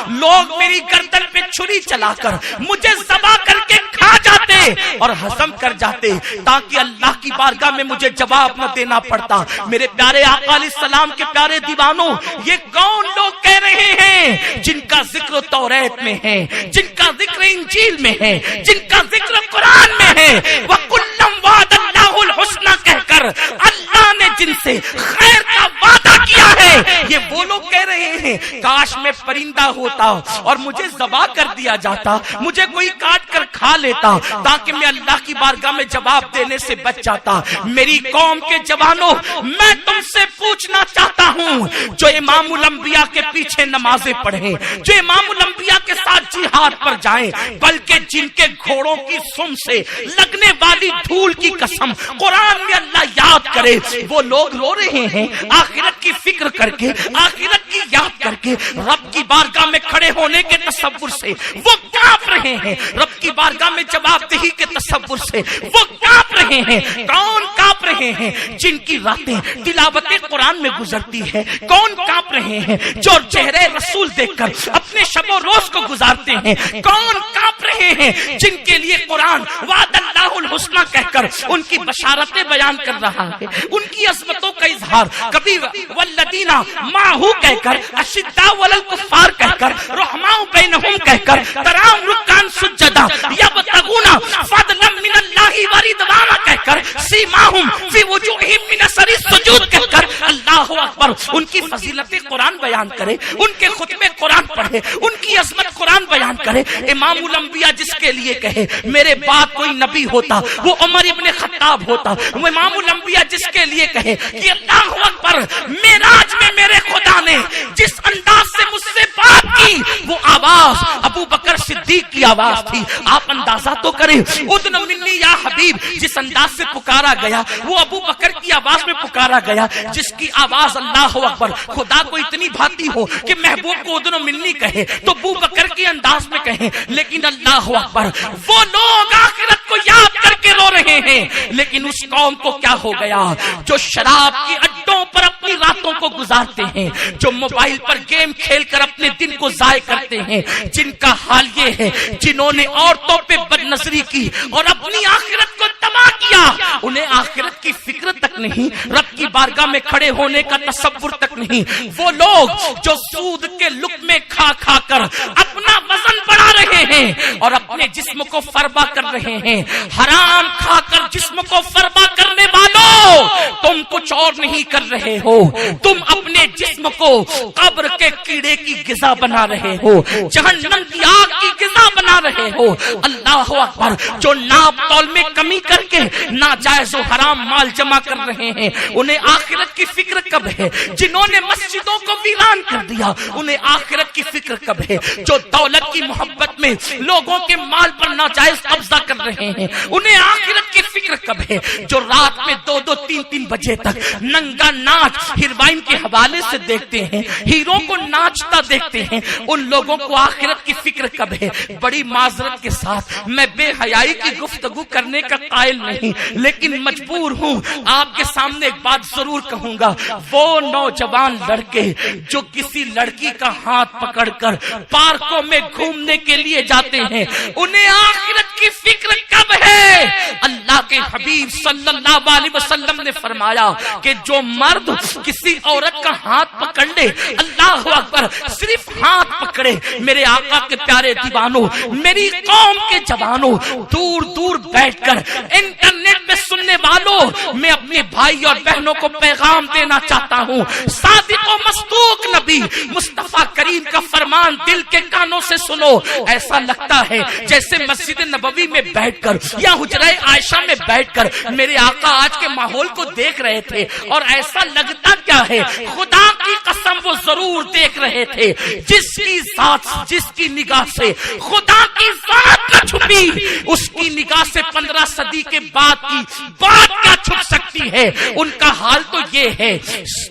لوگ میری گردن پہ چھری چلا کر مجھے ذبح کر کے کھا جاتے اور ہضم کر جاتے تاکہ اللہ کی بارگاہ میں مجھے جواب نہ دینا پڑتا. میرے پیارے آقا علیہ السلام کے پیارے دیوانوں, یہ کون لوگ کہہ رہے ہیں جن کا ذکر توریت میں ہے, جن کا ذکر انجیل میں ہے, جن کا ذکر قرآن میں ہے, وَكُلًّا وَعَدَ اللَّهُ الْحُسْنَى کہہ کر اللہ نے جن سے خیر کا وعدہ کیا ہے, یہ وہ لوگ کہہ رہے ہیں کاش میں پرندہ ہوتا اور مجھے ذبح کر دیا جاتا, مجھے کوئی کاٹ کر کھا لیتا تاکہ میں اللہ کی بارگاہ میں جواب دینے سے بچ جاتا. میری قوم کے جوانوں, میں تم سے پوچھنا چاہتا ہوں جو امام الانبیاء کے پیچھے نمازیں پڑھیں, جو امام الانبیاء کے ساتھ جہاد پر جائیں, بلکہ جن کے گھوڑوں کی سم سے لگنے والی دھول کی قسم قرآن میں اللہ یاد کرے, وہ لوگ رو رہے ہیں آخرت کی فکر کر کے, آخرت کی یاد کر کے, رب کی بارگاہ میں کھڑے ہونے کے تصور سے وہ کانپ رہے ہیں, رب کی بارگاہ میں جواب دہی کے تصور سے وہ کانپ رہے ہیں. کون کانپ رہے ہیں جن کی راتیں تلاوت قرآن میں گزرتی ہے, کون کانپ رہے ہیں جو چہرے رسول دیکھ کر اپنے شب و روز کو گزارتے ہیں, کون کانپ رہے ہیں جن کے لیے قرآن وعد اللہ الحسنى کہہ کر ان کی بشارتیں بیان کر رہا ہے, ان کی عظمتوں کا اظہار, کبھی والذین معہ کہہ کر, اشداء علی الکفار کہہ کر, رحماء بینہم کہہ کر, تراہم رکعا سجدا یبتغون فضلا من اللہ ورضوانا کہہ کر, سیماہم فی وجوہہم من اثر السجود کہہ کر, اللہ اکبر, ان کی فضیلت قرآن بیان کرے, ان کے خطبے قرآن پڑھے, ان کی عظمت قرآن بیان کرے. امام الانبیاء جس کے لیے کہے میرے بعد کوئی نبی ہوتا وہ عمر ابن خطاب ہوتا, وہ امام الانبیاء جس کے لیے کہے کہ اللہ اکبر, معراج میں میرے خدا نے جس انداز سے مجھ سے بات کی وہ آواز ابو بکر صدیق کی آواز تھی. آپ اندازہ تو کریں, اذن منی یا حبیب جس انداز سے پکارا گیا وہ ابو بکر کی آواز میں پکارا گیا, جس کی آواز اللہ اکبر خدا کو اتنی بھاتی ہو کہ محبوب کو اذن منی کہے تو ابو بکر کے انداز میں کہیں. لیکن اللہ اکبر, وہ لوگ آخرت کو یاد کر کے رو رہے ہیں, لیکن اس قوم کو کیا ہو گیا جو شراب کی اڈوں پر اپنی راتوں کو گزارتے ہیں, جو موبائل پر گیم کھیل کر اپنے دن کو ضائع کرتے ہیں, جن کا حال یہ ہے جنہوں نے عورتوں پہ بد نظری کی اور اپنی آخرت کو تباہ کیا, انہیں آخرت کی فکر تک نہیں, رب کی بارگاہ میں کھڑے ہونے کا تصور تک نہیں. وہ لوگ جو سود کے لقمے کھا کھا کر اپنا وزن بڑھا رہے ہیں اور اپنے جسم کو فربا کر رہے ہیں, حرام کھا کر جسم کو فربا کرنے والوں, تم کچھ اور نہیں کر رہے ہو, تم اپنے جسم کو قبر کے کیڑے کی غذا بنا رہے ہو, جہنم کی آگ کی غذا بنا رہے ہو. اللہ اکبر, جو ناپ تول میں کمی کر کے ناجائز و حرام مال جمع کر رہے ہیں انہیں آخرت کی فکر کب ہے, جنہوں نے مسجدوں کو ویران کر دیا انہیں آخرت کی فکر کب ہے, جو دولت کی محبت میں لوگوں کے مال پر ناجائز قبضہ کر رہے ہیں انہیں آخرت کی فکر کب ہے, جو رات میں 2-3 بجے تک ننگا ناچ ہیروائن کے حوالے سے دیکھتے ہیں, ہیروں کو ناچتا دیکھتے ہیں, ان لوگوں کو آخرت کی فکر کب ہے. بڑی معذرت کے ساتھ میں بے حیائی کی گفتگو کرنے کا قائل نہیں, لیکن مجبور ہوں آپ کے سامنے ایک بات ضرور کہوں گا. وہ نوجوان لڑکے جو کسی لڑکی کا ہاتھ پکڑ کر پارکوں میں گھومنے کے لیے جاتے ہیں انہیں آخرت کی فکر کب ہے. اللہ کے حبیب صلی اللہ علیہ وسلم نے فرمایا کہ جو مرد کسی عورت کا ہاتھ پکڑ لے, اللہ اکبر, صرف ہاتھ پکڑے, میرے آقا کے پیارے دیوانوں, میری قوم کے جوانوں, دور دور بیٹھ کر انٹرنیٹ میں سننے والوں، میں اپنے بھائی اور بہنوں کو پیغام دینا چاہتا ہوں، صادق و مصدوق نبی مصطفیٰ کریم کا فرمان دل کے کانوں سے سنو۔ ایسا لگتا ہے جیسے مسجد نبوی میں بیٹھ کر یا حجرہ عائشہ میں بیٹھ کر میرے آقا آج کے ماحول کو دیکھ رہے تھے، اور ایسا لگتا کیا ہے، خدا کی قسم وہ ضرور دیکھ رہے تھے جس کی ذات، جس کی نگاہ سے خدا کی ذات نہ چھپی، اس کی نگاہ سے 15 صدی کے بعد کی بات کیا چھپ سکتی ہے۔ ان کا حال تو یہ ہے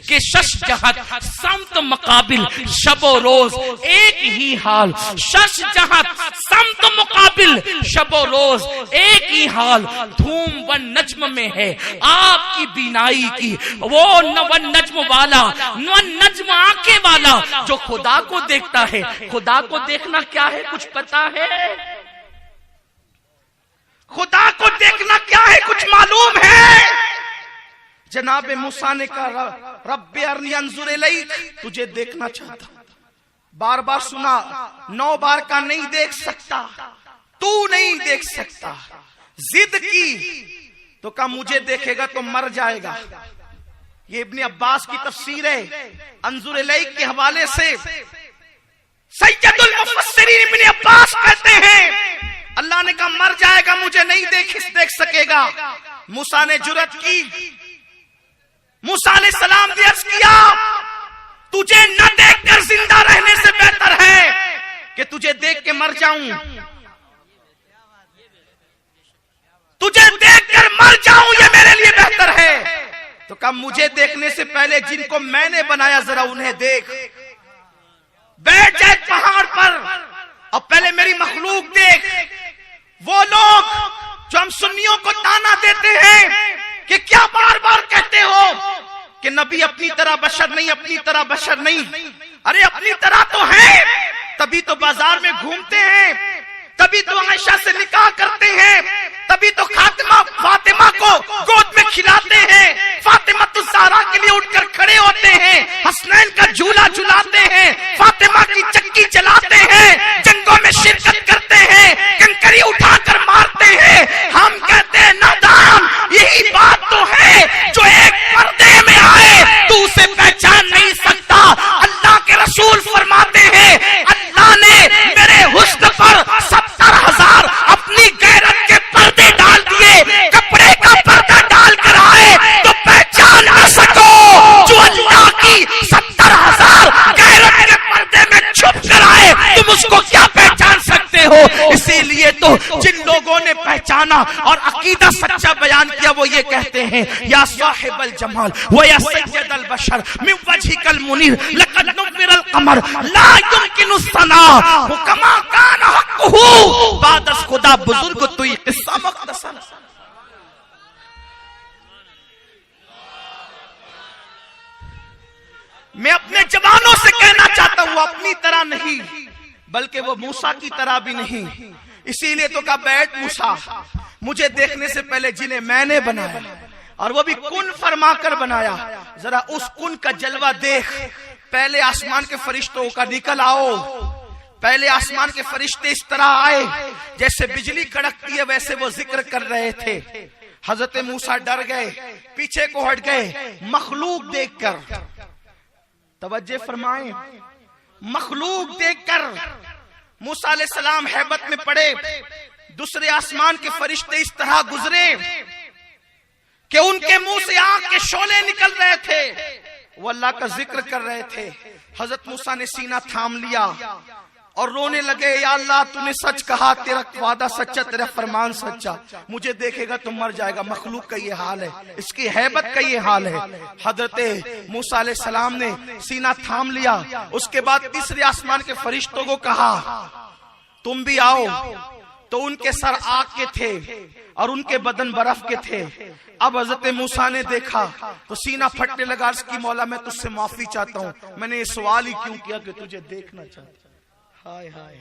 کہ شش جہت سمت مقابل شب و روز ایک ہی حال، شش جہت سمت مقابل شب و روز ایک ہی حال، دھوم و نجم میں ہے آپ کی بینائی کی، وہ نجم والا، نجم آنکھیں والا جو خدا کو دیکھتا ہے۔ خدا کو دیکھنا کیا ہے کچھ پتا ہے؟ خدا کو دیکھنا کیا ہے کچھ معلوم ہے؟ جناب موسیٰ نے کہا رب ارنی انظر الیک، تجھے دیکھنا چاہتا ہوں۔ بار بار سنا، 9 بار کا نہیں دیکھ سکتا، تو نہیں دیکھ سکتا۔ ضد کی تو کہا مجھے دیکھے گا تو مر جائے گا۔ یہ ابن عباس کی تفسیر ہے، انظر الیک کے حوالے سے سید المفسرین ابن عباس کہتے ہیں اللہ نے کہا مر جائے گا، مجھے نہیں دیکھ سکے گا۔ موسیٰ نے جرأت کی، موسیٰ علیہ السلام نے عرض کیا تجھے نہ دیکھ کر زندہ رہنے سے بہتر ہے کہ تجھے دیکھ کے مر جاؤں، تجھے دیکھ کر مر جاؤں یہ میرے لیے بہتر ہے۔ تو کہا مجھے دیکھنے سے پہلے جن کو میں نے بنایا ذرا انہیں دیکھ، بیٹھ جائے پہاڑ پر اور پہلے میری مخلوق دیکھ۔ وہ لوگ جو ہم سنیوں کو تانا دیتے ہیں کہ کیا بار بار کہتے ہو کہ نبی اپنی طرح بشر نہیں، اپنی طرح بشر نہیں، ارے اپنی طرح تو ہے، تبھی تو بازار میں گھومتے ہیں، تبھی تو عائشہ سے نکاح کرتے ہیں، تبھی تو فاطمہ کو گود میں کھلاتے ہیں، فاطمہ الزہرا کے لیے اٹھ کر کھڑے ہوتے ہیں، حسنین کا جھولا جھلاتے ہیں، فاطمہ کی چکی چلاتے ہیں، جنگوں میں شرکت کرتے ہیں، کنکری اٹھا کر مارتے ہیں۔ ہم کہتے ہیں نادان، یہی بات تو ہے جو ایک پردے میں آئے تو اسے پہچان نہیں سکتا۔ اللہ کے رسول فرماتے ہیں اللہ نے میرے حسن پر 70,000 اپنی غیرت کے پردے ڈال دیے، کپڑے کا پردہ ڈال کر آئے تو پہچان نہ سکو جو اللہ کی 70,000 غیرت کے پردے میں چھپ کر آئے، تم اس کو کیا پہچان سکتے ہو؟ اسی لیے تو جن لوگوں نے پہچانا اور عقیدہ سچا بیان کیا وہ یہ کہتے ہیں یا صاحب الجمال و یا سید البشر من وجهك المنیر لقد نور القمر لا يمكن الثناء كما كان حقه بعد از خدا بزرگ توی قصہ مختصر۔ میں اپنے جوانوں سے کہنا چاہتا ہوں اپنی طرح نہیں بلکہ وہ موسیٰ کی طرح بھی نہیں۔ اسی لیے تو کہا بیٹھ موسیٰ، مجھے دیکھنے سے پہلے جنہیں میں نے بنایا اور وہ بھی کن فرما کر بنایا، ذرا اس کن کا جلوہ دیکھ۔ پہلے آسمان کے فرشتوں کا نکل آؤ، پہلے آسمان کے فرشتے اس طرح آئے جیسے بجلی کڑکتی ہے ویسے وہ ذکر کر رہے تھے۔ حضرت موسیٰ ڈر گئے، پیچھے کو ہٹ گئے مخلوق دیکھ کر۔ توجہ فرمائیں، مخلوق دیکھ کر موسیٰ علیہ السلام ہیبت میں پڑے۔ دوسرے آسمان کے فرشتے اس طرح گزرے کہ ان کے منہ سے آگ کے شعلے نکل رہے تھے، وہ اللہ کا ذکر کر رہے تھے۔ حضرت موسیٰ نے سینہ تھام لیا اور رونے لگے، یا اللہ تو نے سچ کہا، تیرا وعدہ سچا، تیرا فرمان سچا، مجھے دیکھے گا تو مر جائے گا۔ مخلوق کا یہ حال ہے، اس کی ہیبت کا یہ حال ہے۔ حضرت موسیٰ علیہ السلام نے سینہ تھام لیا، اس کے بعد تیسرے آسمان کے فرشتوں کو کہا تم بھی آؤ، تو ان کے سر آگ کے تھے اور ان کے بدن برف کے تھے۔ اب حضرت موسیٰ نے دیکھا تو سینہ پھٹنے لگا، عرض کی مولا میں تجھ سے معافی چاہتا ہوں، میں نے یہ سوال ہی کیوں کیا کہ تجھے دیکھنا چاہتا ہوں۔ ہائے ہائے،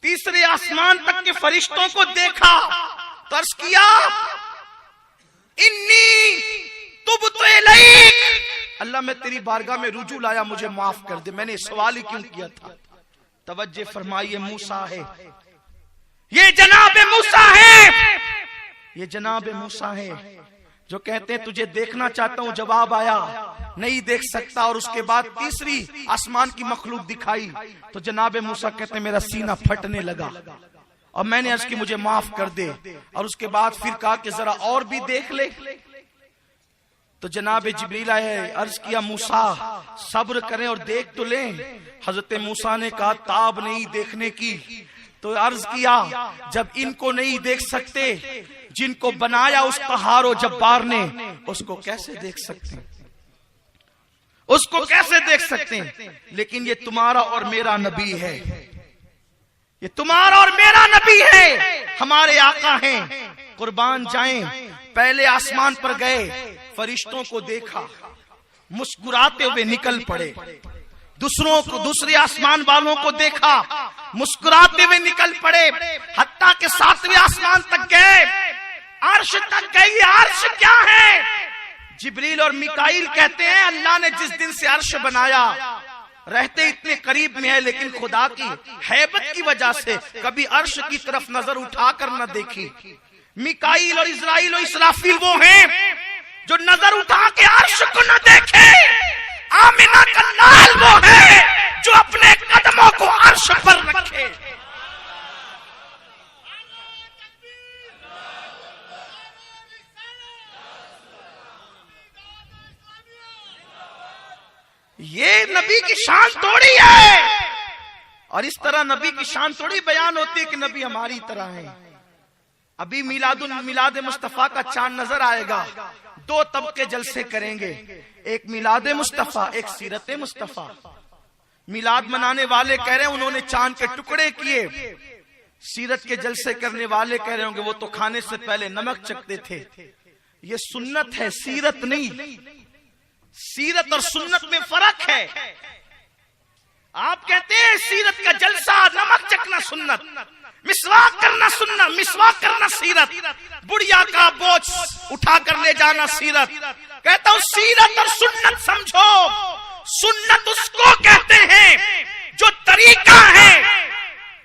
تیسرے آسمان تک کے فرشتوں کو دیکھا تو عرض کیا انی تبت الیک، اللہ میں تیری بارگاہ میں رجوع لایا، مجھے معاف کر دے، میں نے سوال ہی کیوں کیا تھا۔ توجہ فرمائیے، موسیٰ ہے، یہ جناب موسیٰ ہے، یہ جناب موسیٰ ہے جو کہتے ہیں تجھے دیکھنا چاہتا ہوں، جواب آیا نہیں دیکھ سکتا، اور اس کے بعد تیسری آسمان کی مخلوق دکھائی تو جناب موسیٰ کہتے ہیں میرا سینہ پھٹنے لگا اور میں نے عرض کی مجھے معاف کر دے، اور اس کے بعد پھر کہا کہ ذرا اور بھی دیکھ لے، تو جناب جبریل آئے، عرض کیا موسیٰ صبر کریں اور دیکھ تو لیں۔ حضرت موسیٰ نے کہا تاب نہیں دیکھنے کی، تو عرض کیا جب ان کو نہیں دیکھ سکتے جن کو بنایا اس قہار و جبار نے، اس کو کیسے دیکھ سکتے ہیں، اس کو کیسے دیکھ سکتے ہیں؟ لیکن یہ تمہارا اور میرا نبی ہے، یہ تمہارا اور میرا نبی ہے، ہمارے آقا ہیں، قربان جائیں۔ پہلے آسمان پر گئے، فرشتوں کو دیکھا، مسکراتے ہوئے نکل پڑے، دوسروں کو، دوسرے آسمان والوں کو دیکھا، مسکراتے ہوئے نکل پڑے، حتیٰ کہ 7ویں آسمان تک گئے، عرش تک گئے۔ یہ عرش کیا ہے؟ جبریل اور میکائیل کہتے ہیں اللہ نے جس دن سے عرش بنایا، رہتے اتنے قریب میں ہے لیکن خدا کی ہیبت کی وجہ سے کبھی عرش کی طرف نظر اٹھا کر نہ دیکھی۔ میکائیل اور اسرائیل اور اسرافیل وہ ہیں جو نظر اٹھا کے عرش کو نہ دیکھے۔ آمینہ کا لال وہ ہے جو اپنے قدموں کو عرش پر رکھے۔ یہ نبی کی شان تھوڑی ہے، اور اس طرح نبی کی شان تھوڑی بیان ہوتی ہے کہ نبی ہماری طرح ہے۔ ابھی میلاد مصطفیٰ کا چاند نظر آئے گا، 2 طبقے جلسے کریں گے، ایک میلاد مصطفیٰ، ایک سیرت مصطفیٰ۔ میلاد منانے والے کہہ رہے ہیں انہوں نے چاند کے ٹکڑے کیے، سیرت کے جلسے کرنے والے کہہ رہے ہوں گے وہ تو کھانے سے پہلے نمک چکھتے تھے۔ یہ سنت ہے، سیرت نہیں۔ سیرت اور سنت میں فرق ہے۔ آپ کہتے ہیں سیرت کا جلسہ نمک چکھنا سنت، مسواک کرنا سنت، مسواک کرنا سیرت، بڑھیا کا بوجھ اٹھا کر لے جانا سیرت۔ کہتا ہوں سیرت اور سنت سمجھو، سنت اس کو کہتے ہیں جو طریقہ ہے،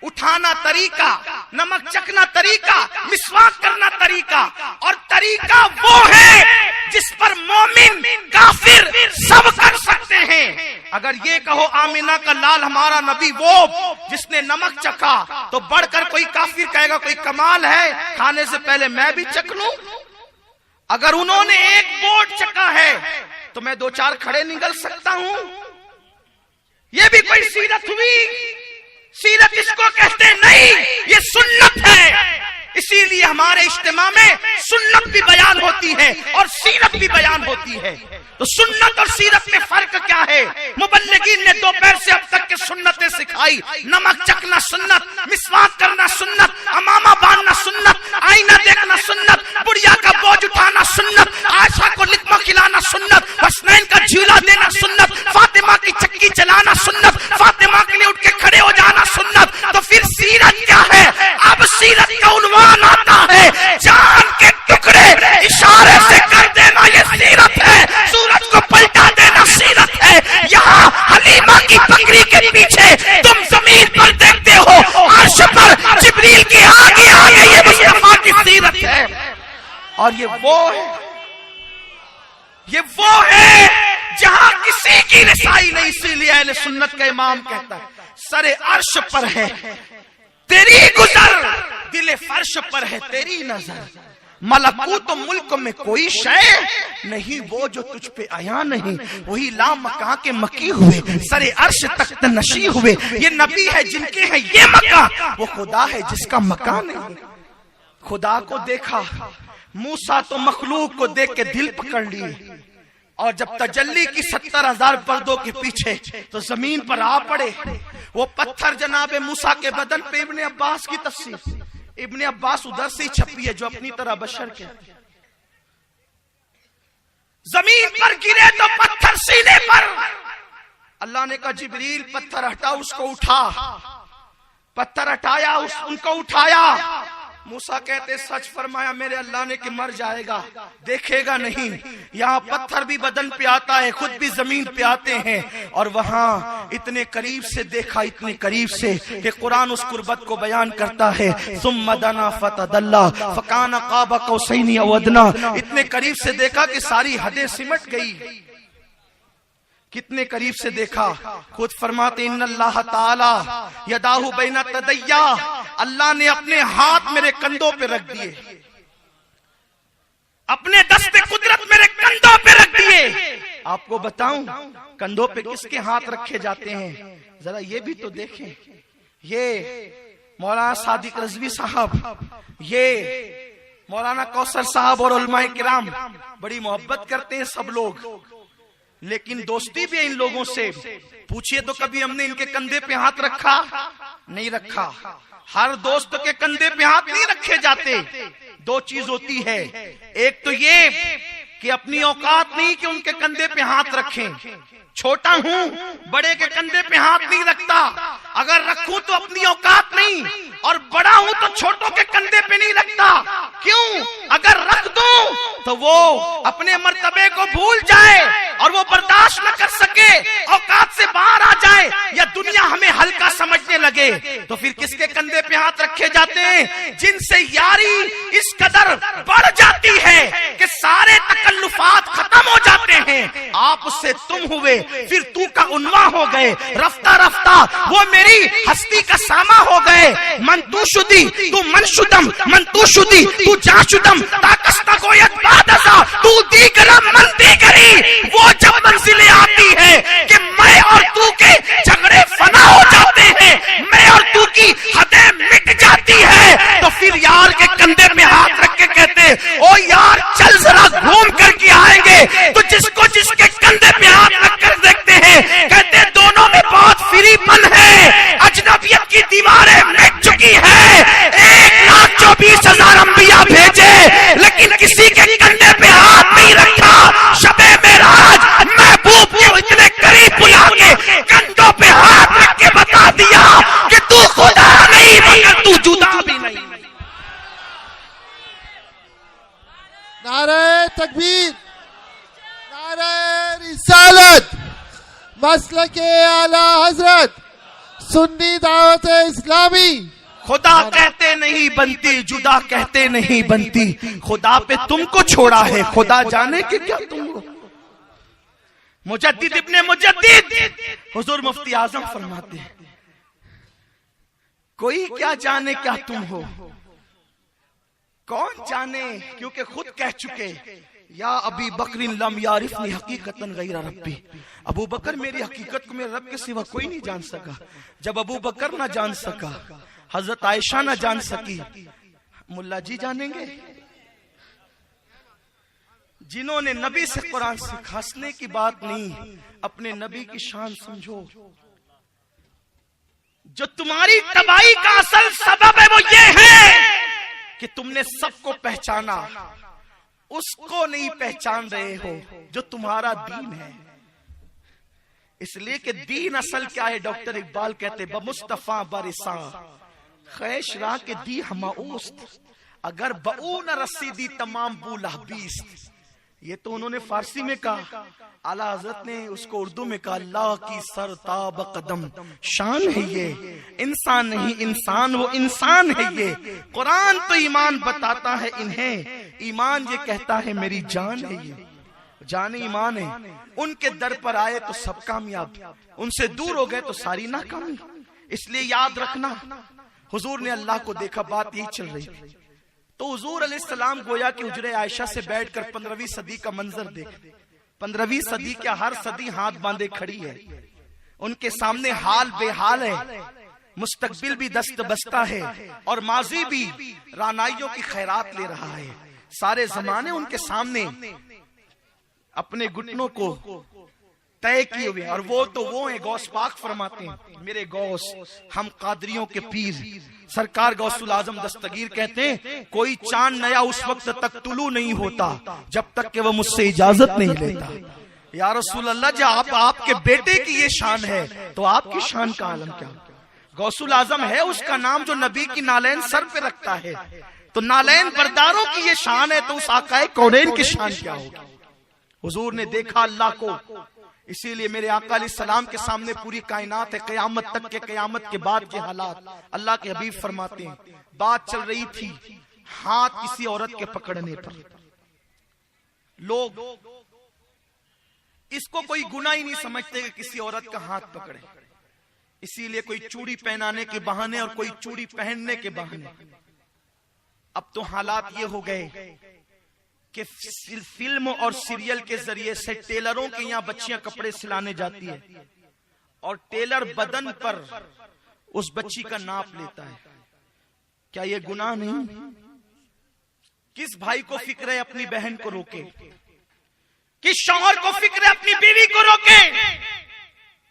اٹھانا طریقہ، نمک چکھنا طریقہ، مسواک کرنا طریقہ، اور طریقہ وہ ہے جس پر مومن کافر سب کر سکتے ہیں۔ اگر یہ کہو آمینہ کا لال ہمارا نبی وہ جس نے نمک چکھا، تو بڑھ کر کوئی کافر کہے گا کوئی کمال ہے، کھانے سے پہلے میں بھی چکھ لوں۔ اگر انہوں نے ایک بوٹ چکھا ہے تو میں 2-4 کھڑے نگل سکتا ہوں۔ یہ بھی کوئی سیرت ہوئی؟ سیرت اس کو کہتے نہیں، یہ سنت ہے۔ اسی لیے ہمارے اجتماع میں سنت بھی بیان ہوتی ہے اور سیرت بھی بیان ہوتی ہے۔ تو سنت اور سیرت میں فرق کیا ہے؟ مبلغین نے دوپہر سے اب تک کے سنتیں سکھائی۔ نمک چکھنا سنت، مسواک کرنا سنت، امامہ باندھنا سنت، آئینہ دیکھنا سنت، بڑھیا کا بوجھ اٹھانا سنت، عائشہ کو لقمہ کھلانا سنت، حسنین کا جھولا دینا سنت، فاطمہ کی چکی چلانا سنت، فاطمہ کے لیے اٹھ کے کھڑے ہو جانا سنت۔ تو پھر سیرت کیا ہے؟ اب سیرت کا عنوان آتا ہے جان کے ٹکڑے اشارے سے کر دینا، یہ سیرت ہے۔ سورج کو پلٹا دینا سیرت ہے۔ یہاں حلیمہ کی بکری کے پیچھے تم زمین پر دیکھتے ہو، عرش پر جبریل کے آگے آگے یہ مصطفیٰ کی سیرت ہے۔ اور یہ وہ ہے جہاں کسی کی رسائی نہیں۔ اسی لیے اہل سنت کا امام کہتا ہے سر عرش پر ہے تیری گزر، دل فرش پر ہے تیری نظر، ملکوت و ملک میں کوئی شے نہیں وہ جو تجھ پہ آیا نہیں، وہی لا مکان کے مکی ہوئے، سر عرش تخت نشی ہوئے۔ یہ نبی ہے جن کے ہیں یہ مکان، وہ خدا ہے جس کا مکان نہیں۔ خدا کو دیکھا، موسیٰ تو مخلوق کو دیکھ کے دل پکڑ لیے، اور جب تجلی کی 70,000 پردوں کے پیچھے تو زمین پر آ پڑے۔ وہ پتھر جناب موسیٰ کے بدن پہ ابن عباس کی تفسیر، ابن عباس ادھر سے ہی چھپی ہے جو اپنی طرح بشر کے، زمین پر گرے تو پتھر سینے پر۔ اللہ نے کہا جبریل پتھر ہٹا، اس کو اٹھا، پتھر ہٹایا، ان کو اٹھایا، موسیٰ کہتے سچ فرمایا میرے اللہ نے کہ مر جائے گا، دیکھے گا نہیں۔ یہاں پتھر بھی بدن پہ آتا ہے، خود بھی زمین پہ آتے ہیں، اور وہاں اتنے قریب سے دیکھا، اتنے قریب سے کہ قرآن اس قربت کو بیان کرتا ہے، ثم دنا فتدلی فکان قاب قوسین او ادنی، اتنے قریب سے دیکھا کہ ساری حدیں سمٹ گئی۔ کتنے قریب سے دیکھا، خود فرماتے ان اللہ تعالی یداہ بین تدیا، اللہ نے اپنے ہاتھ میرے کندھوں پہ رکھ دیے، اپنے دست قدرت میرے کندھوں پہ رکھ دیے۔ آپ کو بتاؤں کندھوں پہ کس کے ہاتھ رکھے جاتے ہیں؟ ذرا یہ بھی تو دیکھیں، یہ مولانا صادق رضوی صاحب، یہ مولانا کوثر صاحب اور علماء کرام بڑی محبت کرتے ہیں سب لوگ، لیکن دوستی بھی ان لوگوں سے پوچھئے تو کبھی ہم نے ان کے کندھے پہ ہاتھ رکھا نہیں رکھا۔ ہر دوست کے کندھے پہ ہاتھ نہیں رکھے جاتے۔ دو چیز ہوتی ہے، ایک تو یہ کہ اپنی اوقات نہیں کہ ان کے کندھے پہ ہاتھ رکھیں، چھوٹا ہوں بڑے کے کندھے پہ ہاتھ نہیں رکھتا، اگر رکھوں تو اپنی اوقات نہیں، اور بڑا ہوں تو چھوٹوں کے کندھے پہ نہیں رکھتا۔ کیوں؟ اگر رکھ دوں تو وہ اپنے مرتبے کو بھول جائے اور وہ برداشت نہ کر سکے، اوقات سے باہر آ جائے یا دنیا ہمیں ہلکا سمجھنے لگے، تو پھر کس کے کندھے پہ ہاتھ رکھے جاتے ہیں؟ جن سے یاری اس قدر بڑھ جاتی ہے کہ سارے تکلفات ختم ہو جاتے ہیں۔ آپ اس سے تم ہوئے، پھر تو کا عنواں ہو گئے، رفتہ رفتہ وہ میری ہستی کا ساما ہو گئے۔ من تو شدی تو من شدم، من تو شدی تو جا شدم، تاکستہ گویت بادزا تو دیگرم من دیگری۔ وہ جب منزلیں آتی ہے کہ میں اور تو کے جھگڑے فنا ہو جاتے ہیں، میں اور تو کی حدیں مٹ جاتی ہے، تو پھر یار کے کندھے میں ہاتھ رکھ کے کہتے او یار چل ذرا گھوم کر کے آئیں گے، تو جس کو جس کے کندھے پہ ہاتھ رکھ کر دیکھتے ہیں کہتے دونوں میں بہت فری پن ہے، اجنبیت کی دیواریں مٹ چکی ہے۔ 1,24,000 انبیاء بھیجے لیکن کسی کے کندھے پہ ہاتھ نہیں رکھا۔ شب معراج محبوب کو اتنے قریب بلا کے کندھوں پہ ہاتھ رکھ کے بتا دیا کہ تو خدا نہیں مگر تو جدا بھی نہیں۔ نعرہ تکبیر، نعرہ رسالت، مسلک اعلی حضرت سنی دعوت اسلامی۔ خدا کہتے نہیں بنتی، جدا کہتے نہیں بنتی، خدا پہ تم کو چھوڑا ہے، خدا جانے کہ کیا تم ہو۔ مجدد ابن مجدد حضور مفتی اعظم فرماتے ہیں کوئی کیا جانے کیا تم ہو، کون جانے، کیونکہ خود کہہ چکے یا ابی بکر لم یعرفنی حقیقتا غیر ربی، ابو بکر میری حقیقت کو میرے رب کے سوا کوئی نہیں جان سکا۔ جب ابو بکر نہ جان سکا، حضرت عائشہ نہ جان سکی، ملا جی جانیں گے؟ جنہوں نے نبی سے قرآن سیکھا، ہنسنے کی بات نہیں، اپنے نبی کی شان سمجھو۔ جو تمہاری تباہی کا اصل سبب ہے وہ یہ ہے کہ تم نے سب کو پہچانا، اس کو نہیں پہچان رہے ہو جو تمہارا دین ہے۔ اس لیے کہ دین اصل کیا ہے؟ ڈاکٹر اقبال کہتے بمصطفیٰ برساں خیش راہ کے دی ہما اوست، اگر بہو نہ رسیدی تمام بولا بیست۔ یہ تو انہوں نے فارسی میں کہا، اعلیٰ حضرت نے اس کو اردو میں کہا اللہ کی سرتاب قدم شان ہے یہ، انسان نہیں انسان وہ انسان ہے یہ۔ قرآن تو ایمان بتاتا ہے انہیں، ایمان یہ کہتا ہے میری جان ہے یہ، جان ایمان ہے۔ ان کے در پر آئے تو سب کامیاب، ان سے دور ہو گئے تو ساری ناکامی۔ اس لیے یاد رکھنا، حضور نے اللہ کو دیکھا، بات یہی چل رہی تھی، تو حضور علیہ السلام گویا کہ حجرہ عائشہ سے بیٹھ کر 15ویں صدی کا منظر دیکھ، 15ویں صدی کیا ہر صدی ہاتھ باندھے کھڑی ہے، ان کے سامنے حال بے حال ہے، مستقبل بھی دست بستہ ہے اور ماضی بھی رانائیوں کی خیرات لے رہا ہے۔ سارے زمانے ان کے سامنے اپنے گھٹنوں کو طے کیے ہوئے، اور وہ تو وہ ہیں، غوث پاک فرماتے ہیں میرے غوث ہم قادریوں کے پیر، سرکار غوث العظم دستگیر کہتے ہیں کوئی چاند نیا اس وقت تک طلوع نہیں ہوتا جب تک کہ وہ مجھ سے اجازت نہیں لیتا۔ یا رسول اللہ جب آپ کے بیٹے کی یہ شان ہے تو آپ کی شان کا عالم کیا؟ غوث العظم ہے اس کا نام جو نبی کی نالین سر پہ رکھتا ہے. تو نالین برداروں کی یہ شان ہے تو اس آقا کونین کی شان کیا ہوگی. حضور نے دیکھا اللہ کو, اسی لیے میرے آقا علیہ السلام کے سامنے پوری کائنات ہے, قیامت تک کے, قیامت کے بعد کے حالات. اللہ کے حبیب فرماتے ہیں بات چل رہی تھی ہاتھ کسی عورت کے پکڑنے پر, لوگ اس کو کوئی گناہ ہی نہیں سمجھتے کہ کسی عورت کا ہاتھ پکڑے, اسی لیے کوئی چوڑی پہنانے کے بہانے اور کوئی چوڑی پہننے کے بہانے. اب تو حالات یہ ہو گئے کہ فلم اور سیریل کے ذریعے سے ٹیلروں کے یہاں بچیاں کپڑے سلانے جاتی ہے اور ٹیلر بدن پر اس بچی کا ناپ لیتا ہے. کیا یہ گناہ نہیں؟ کس بھائی کو فکر ہے اپنی بہن کو روکے؟ کس شوہر کو فکر ہے اپنی بیوی کو روکے؟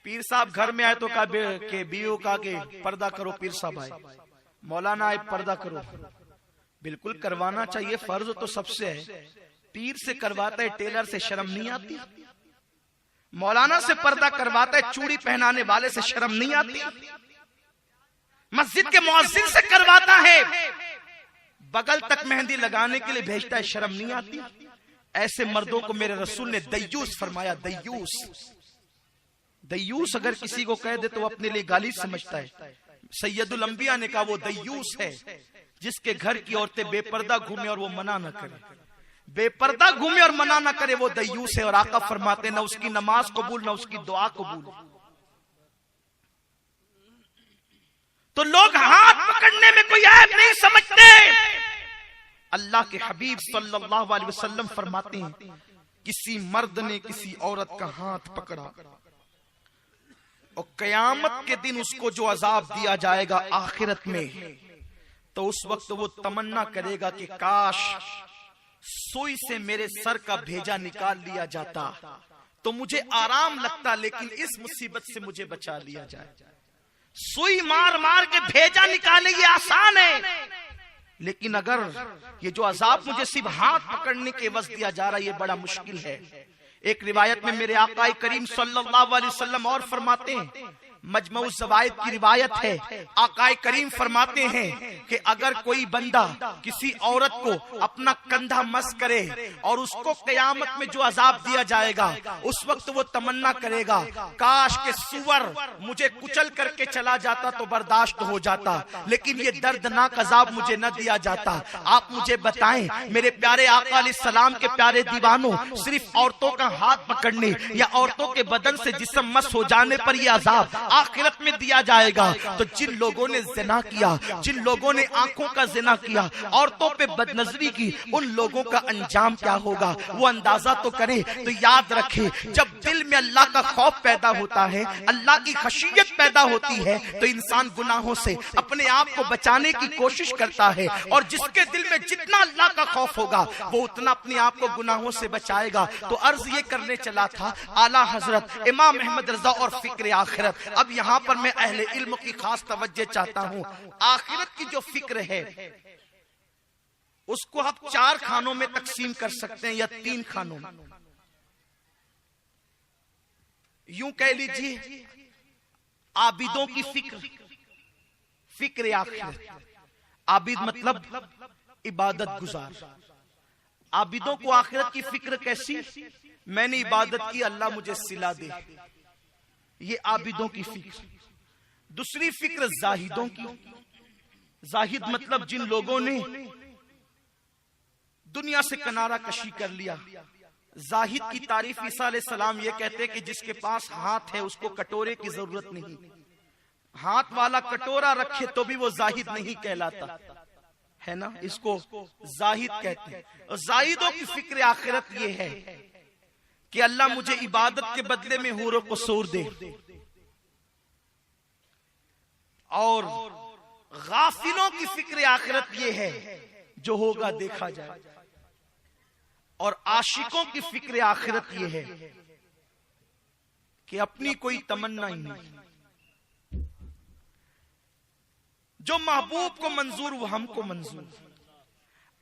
پیر صاحب گھر میں آئے تو کہا کہ بیویوں کا کہ پردہ کرو, پیر صاحب آئے, مولانا آئے پردہ کرو. بالکل کروانا چاہیے, فرض تو سب سے ہے. پیر سے کرواتا ہے, ٹیلر سے شرم نہیں آتی؟ مولانا سے پردہ کرواتا ہے, چوڑی پہنانے والے سے شرم نہیں آتی؟ مسجد کے مؤذن سے کرواتا ہے, بغل تک مہندی لگانے کے لیے بھیجتا ہے, شرم نہیں آتی؟ ایسے مردوں کو میرے رسول نے دیوس فرمایا. دیوس, دیوس اگر کسی کو کہہ دے تو وہ اپنے لیے گالی سمجھتا ہے. سید الانبیاء نے کہا وہ دیوس ہے جس کے گھر کی عورتیں بے پردہ گھومے اور وہ منع نہ کرے. بے پردہ گھومے اور منع نہ کرے وہ دیوس ہے. اور آقا فرماتے نہ اس کی نماز قبول نہ اس کی دعا قبول. تو لوگ ہاتھ پکڑنے میں کوئی عیب نہیں سمجھتے. اللہ کے حبیب صلی اللہ علیہ وسلم فرماتے ہیں کسی مرد نے کسی عورت کا ہاتھ پکڑا اور قیامت کے دن اس کو جو عذاب دیا جائے گا آخرت میں, تو اس وقت وہ تمنا کرے گا کہ کاش سوئی سے میرے سر کا بھیجا نکال لیا جاتا تو مجھے آرام لگتا, لیکن اس مصیبت سے مجھے بچا لیا جائے. سوئی مار مار کے بھیجا نکالے یہ آسان ہے, لیکن اگر یہ جو عذاب مجھے صرف ہاتھ پکڑنے کے عوض دیا جا رہا ہے یہ بڑا مشکل ہے. ایک روایت میں میرے آقا کریم صلی اللہ علیہ وسلم اور فرماتے ہیں, مجمع الزوائد کی روایت ہے, آقا کریم فرماتے ہیں کہ اگر کوئی بندہ کسی عورت کو اپنا کندھا مس کرے اور اس کو قیامت میں جو عذاب دیا جائے گا اس وقت وہ تمنا کرے گا کاش کہ سور مجھے کچل کر کے چلا جاتا تو برداشت ہو جاتا, لیکن یہ دردناک عذاب مجھے نہ دیا جاتا. آپ مجھے بتائیں میرے پیارے آقا علیہ السلام کے پیارے دیوانوں, صرف عورتوں کا ہاتھ پکڑنے یا عورتوں کے بدن سے جسم مس ہو جانے پر یہ عذاب آخرت میں دیا جائے گا, تو جن لوگوں نے زنا کیا, جن لوگوں نے آنکھوں کا زنا کیا, عورتوں پہ بد نظری کی, ان لوگوں کا انجام کیا ہوگا وہ اندازہ تو کریں. تو یاد رکھیں جب دل میں اللہ کا خوف پیدا ہوتا ہے, اللہ کی خشیت پیدا ہوتی ہے, تو انسان گناہوں سے اپنے آپ کو بچانے کی کوشش کرتا ہے, اور جس کے دل میں جتنا اللہ کا خوف ہوگا وہ اتنا اپنے آپ کو گناہوں سے بچائے گا. تو عرض یہ کرنے چلا تھا اعلیٰ حضرت امام احمد رضا اور فکر آخرت. اب یہاں پر میں اہل علم کی خاص توجہ چاہتا ہوں. آخرت کی جو فکر ہے اس کو آپ 4 خانوں میں تقسیم کر سکتے ہیں یا 3 خانوں میں. یوں کہہ لیجیے عابدوں کی فکر, فکر آخرت. عابد مطلب عبادت گزار. عابدوں کو آخرت کی فکر کیسی؟ میں نے عبادت کی, اللہ مجھے صلہ دے, یہ عابدوں کی فکر. دوسری فکر زاہدوں کی. زاہد مطلب جن لوگوں نے دنیا سے کنارہ کشی کر لیا. زاہد کی تعریف عیسیٰ علیہ السلام یہ کہتے کہ جس کے پاس ہاتھ ہے اس کو کٹورے کی ضرورت نہیں. ہاتھ والا کٹورا رکھے تو بھی وہ زاہد نہیں کہلاتا ہے نا, اس کو زاہد کہتے ہیں. زاہدوں کی فکر آخرت یہ ہے کہ اللہ مجھے عبادت کے بدلے میں حور و قصور دے. اور غافلوں کی فکر آخرت یہ ہے جو ہوگا دیکھا جائے. اور عاشقوں کی فکر آخرت یہ ہے کہ اپنی کوئی تمنا ہی نہیں, جو محبوب کو منظور وہ ہم کو منظور.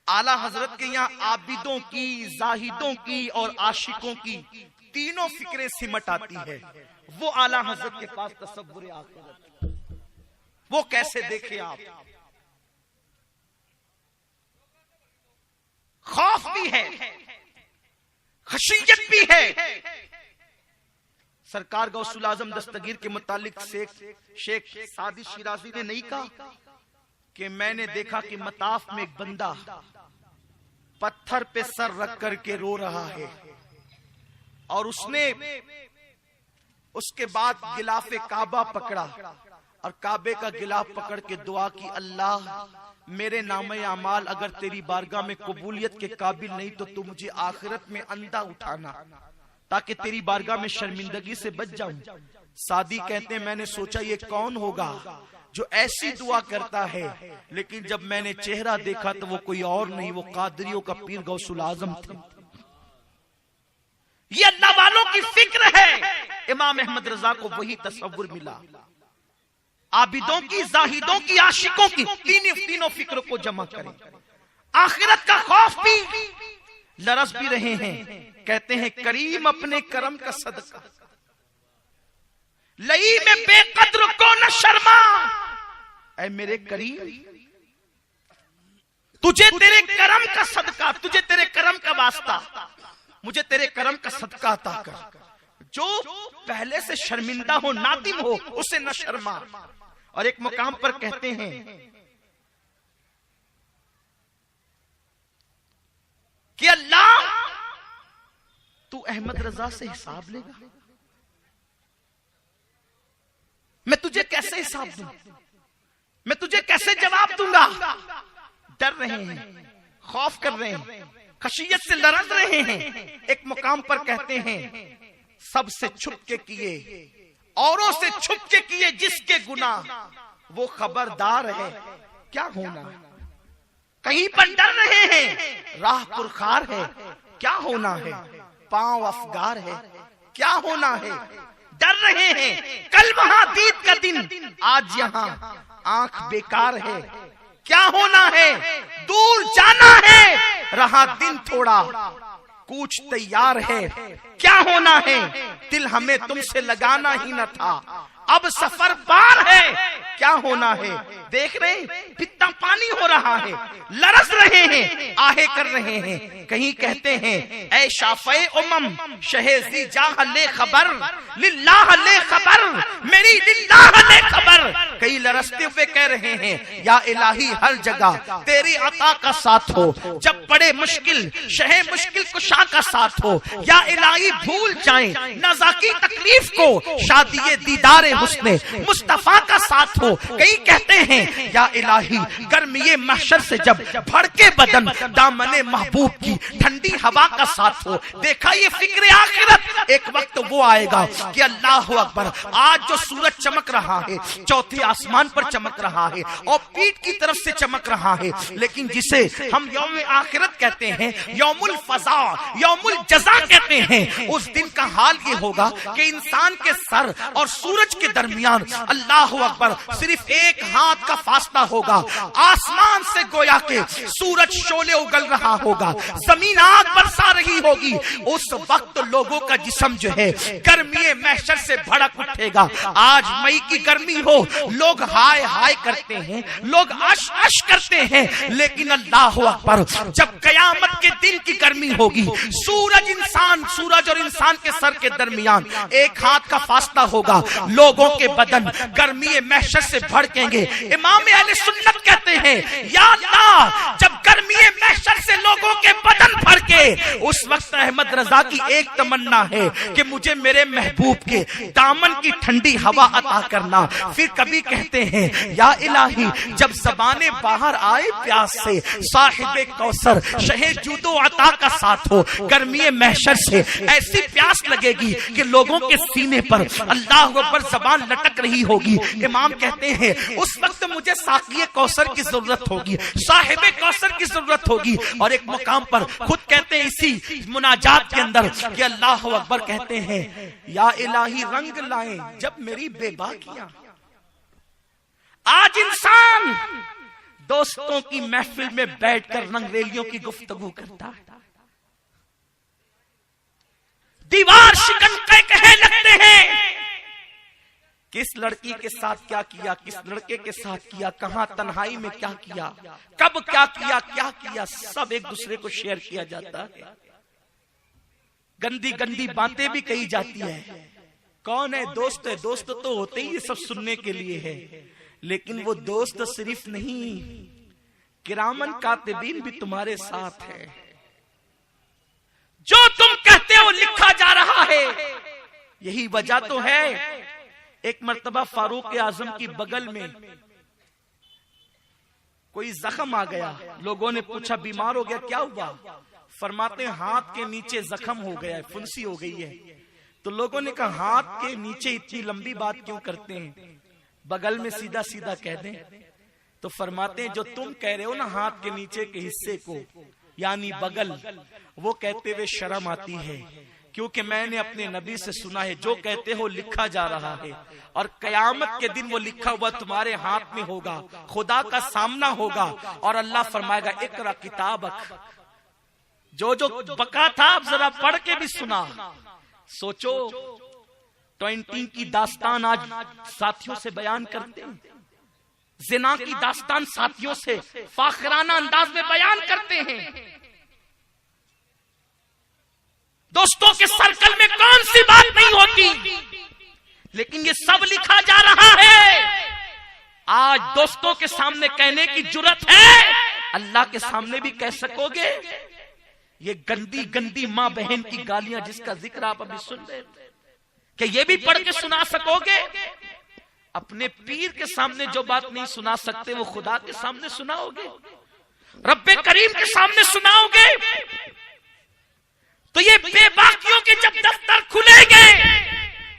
اعلیٰ حضرت کے یہاں عابدوں کی, زاہدوں کی اور عاشقوں کی تینوں فکریں سمٹ آتی ہے. وہ اعلیٰ حضرت کے پاس تصور آخرت. وہ کیسے دیکھے آپ. خوف بھی ہے, خشیت بھی ہے. سرکار غوث الاعظم دستگیر کے متعلق شیخ سعدی شیرازی نے نہیں کہا کہ میں نے دیکھا کہ مطاف میں ایک بندہ پتھر پہ سر رکھ کر کے رو رہا ہے, اور اس نے اس کے بعد غلاف کعبہ پکڑا اور کعبے کا غلاف پکڑ کے دعا کی, اللہ میرے نامہ اعمال اگر تیری بارگاہ میں قبولیت کے قابل نہیں تو تو مجھے آخرت میں اندھا اٹھانا تاکہ تیری بارگاہ میں شرمندگی سے بچ جاؤں. سعدی کہتے ہیں میں نے سوچا یہ کون ہوگا جو ایسی دعا کرتا ہے, لیکن جب میں نے چہرہ دیکھا تو وہ کوئی اور نہیں, وہ قادریوں کا پیر غوث الاعظم تھے. یہ اللہ والوں کی فکر ہے. امام احمد رضا کو وہی تصور ملا. عابدوں کی, زاہدوں کی, عاشقوں کی تینوں فکر کو جمع کریں. آخرت کا خوف بھی, لرز بھی رہے ہیں. کہتے ہیں کریم اپنے کرم کا صدقہ, لئی میں بے قدر کو نہ شرما. اے میرے کریم تجھے تیرے کرم کا صدقہ, تجھے تیرے کرم کا واسطہ, مجھے تیرے کرم کا صدقہ عطا کر. جو پہلے سے شرمندہ ہو, نادم ہو, اسے نہ شرما. اور ایک مقام پر کہتے ہیں کہ اللہ تو احمد رضا سے حساب لے گا, میں تجھے کیسے حساب دوں, میں تجھے کیسے جواب دوں گا. ڈر رہے ہیں, خوف کر رہے ہیں, خشیت سے لرز رہے ہیں. ایک مقام پر کہتے ہیں سب سے چھپ کے کیے, اوروں سے چھپ کے کیے جس کے گناہ وہ خبردار ہے کیا ہونا. کہیں پر ڈر رہے ہیں, راہ پرخار ہے کیا ہونا ہے, پاؤں افگار ہے کیا ہونا ہے. ڈر رہے ہیں کل وہاں دید کا دن, آج یہاں آنکھ بیکار ہے کیا ہونا ہے. دور جانا ہے رہا دن تھوڑا, کوچ تیار ہے کیا ہونا ہے. دل ہمیں تم سے لگانا ہی نہ تھا, اب سفر بار ہے کیا ہونا ہے. دیکھ رہے کتنا پانی ہو رہا ہے, لرز رہے ہیں, آہے کر رہے ہیں. کہیں کہتے ہیں اے شافع امم شہزی جاہ لے خبر, للہ لے خبر, میری للہ لے خبر. کئی لرزتے ہوئے کہہ رہے ہیں یا الہی ہر جگہ تیری عطا کا ساتھ ہو, جب پڑے مشکل شہ مشکل کشا کا ساتھ ہو. یا الہی بھول جائیں نزا کی تکلیف کو, شادی دیدار حسن مصطفیٰ کا ساتھ ہو. کئی کہتے ہیں یا الہی گرمی محشر سے جب بھڑکے بدن دامن محبوب کی ٹھنڈی ہوا کا ساتھ ہو. دیکھا یہ فکر آخرت, ایک وقت وہ آئے گا کہ اللہ اکبر, آج جو سورج چمک رہا ہے چوتھے آسمان پر چمک رہا ہے اور پیٹ کی طرف سے چمک رہا ہے, لیکن جسے ہم یوم آخرت کہتے ہیں, یوم الفضا, یوم الجزا کہتے ہیں, اس دن کا حال یہ ہوگا کہ انسان کے سر اور سورج کے درمیان اللہ اکبر صرف ایک ہاتھ کا فاصلہ ہوگا. آسمان سے گویا کہ سورج شعلے اگل رہا ہوگا, زمین آگ برسا رہی ہوگی. اس وقت لوگوں کا جسم جو ہے گرمی محشر سے بھڑک اٹھے گا. آج مئی کی گرمی ہو, لوگ ہائے ہائے کرتے ہیں, لوگ اش اش کرتے ہیں, لیکن اللہ اکبر جب قیامت کے دن کی گرمی ہوگی, سورج اور انسان کے سر کے درمیان ایک ہاتھ کا فاصلہ ہوگا, لوگوں کے بدن گرمی محشر سے بھڑکیں گے. امام اہل سنت کہتے ہیں یا اللہ جب گرمی محشر سے لوگوں کے بدن بھڑکے, اس وقت احمد رضا کی ایک تمنا ہے کہ مجھے میرے محبوب کے دامن کی ٹھنڈی ہوا عطا کرنا. پھر کبھی کہتے ہیں یا الہی جب زبانیں باہر آئے پیاس سے, صاحب کوثر شہ جود و عطا کا ساتھ ہو, گرمی محشر سے ایسی پیاس لگے گی کہ لوگوں کے سینے پر اللہ اکبر زبان لٹک رہی ہوگی. امام کہتے ہیں اس وقت مجھے ساقی کوثر کی ضرورت ہوگی, صاحب کوثر کی ضرورت ہوگی. اور ایک مقام پر خود کہتے ہیں اسی مناجات کے اندر کہ اللہ اکبر کہتے ہیں یا الہی رنگ لائیں جب میری بے باکیاں. آج انسان دوستوں کی محفل میں بیٹھ کر رنگریلیوں کی گفتگو کرتا ہے, دیوار شکن کہنے لگتے ہیں کس لڑکی کے ساتھ کیا کیا، کس لڑکے کے ساتھ کیا، کہاں تنہائی میں کیا کیا، کب کیا کیا، سب ایک دوسرے کو شیئر کیا جاتا ہے. گندی گندی باتیں بھی کہی جاتی ہے. کون ہے دوست؟ ہے دوست تو ہوتے ہی یہ سب سننے کے لیے ہے، لیکن وہ دوست صرف نہیں، کرامن کاتبین بھی تمہارے ساتھ ہے. جو تم کہتے ہو لکھا جا رہا ہے. یہی وجہ تو ہے ایک مرتبہ فاروق اعظم کی بغل میں کوئی زخم آ گیا. لوگوں نے پوچھا بیمار ہو گیا، کیا ہوا؟ فرماتے ہیں ہاتھ کے نیچے زخم ہو گیا ہے، فنسی ہو گئی ہے. تو لوگوں نے کہا ہاتھ کے نیچے اتنی لمبی بات کیوں کرتے ہیں، بغل میں سیدھا سیدھا کہہ دیں. تو فرماتے ہیں جو تم کہہ رہے ہو نا ہاتھ کے نیچے کے حصے کو یعنی بغل، وہ کہتے ہوئے شرم آتی ہے، کیونکہ میں نے اپنے نبی سے سنا ہے جو کہتے ہو لکھا جا رہا ہے، اور قیامت کے دن وہ لکھا ہوا تمہارے ہاتھ میں ہوگا، خدا کا سامنا ہوگا، اور اللہ فرمائے گا اقرا کتابک. جو بقا تھا اب ذرا پڑھ کے بھی سنا. سوچو 20 کی داستان آج ساتھیوں سے بیان کرتے ہیں، زنا کی داستان ساتھیوں سے فاخرانہ انداز میں بیان کرتے ہیں. دوستوں کے سرکل میں کون سی بات نہیں ہوتی، لیکن یہ سب لکھا جا رہا ہے. آج دوستوں کے سامنے کہنے کی جرت ہے، اللہ کے سامنے بھی کہہ سکو گے؟ یہ گندی گندی ماں بہن کی گالیاں جس کا ذکر آپ ابھی سن رہے تھے، کہ یہ بھی پڑھ کے سنا سکو گے؟ اپنے پیر کے سامنے جو بات نہیں سنا سکتے وہ خدا کے سامنے سناؤ گے، رب کریم کے سامنے سناؤ گے؟ تو یہ بے باکیوں کے جب دفتر کھلے گے،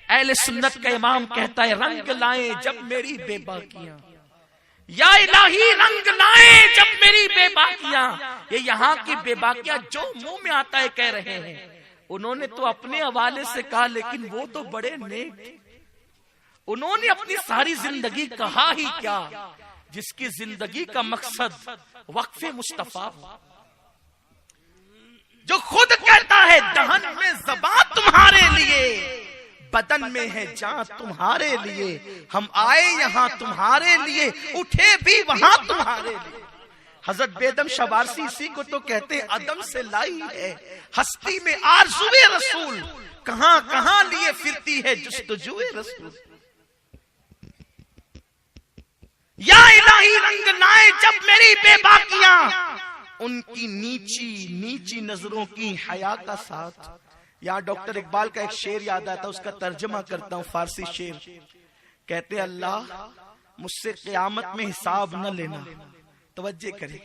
اہل سنت کا امام کہتا ہے رنگ لائیں جب میری بے باکیاں، یا الہی رنگ لائیں جب میری بے باکیاں. یہ یہاں کی بے باکیاں جو منہ میں آتا ہے کہہ رہے ہیں. انہوں نے تو اپنے حوالے سے کہا، لیکن وہ تو بڑے نیک، انہوں نے اپنی ساری زندگی کہا ہی کیا، جس کی زندگی کا مقصد وقف مصطفیٰ ہو. جو خود کہتا ہے دہن میں زبان تمہارے لیے، بدن میں ہے جان تمہارے لیے، ہم آئے یہاں تمہارے لیے، اٹھے بھی وہاں تمہارے لیے. حضرت بیدم شبارسی اسی کو تو کہتے ہیں عدم سے لائی ہے ہستی میں آرزوئے رسول، کہاں کہاں لیے پھرتی ہے جستجوئے رسول. یا الہی رنگ لائے جب میری بے باکیاں، ان کی نیچی نیچی نظروں کی حیا کا ساتھ. یہاں ڈاکٹر اقبال کا ایک شعر یاد آتا، اس کا ترجمہ کرتا ہوں، فارسی شعر. کہتے اللہ مجھ سے قیامت میں حساب نہ لینا. توجہ کرے،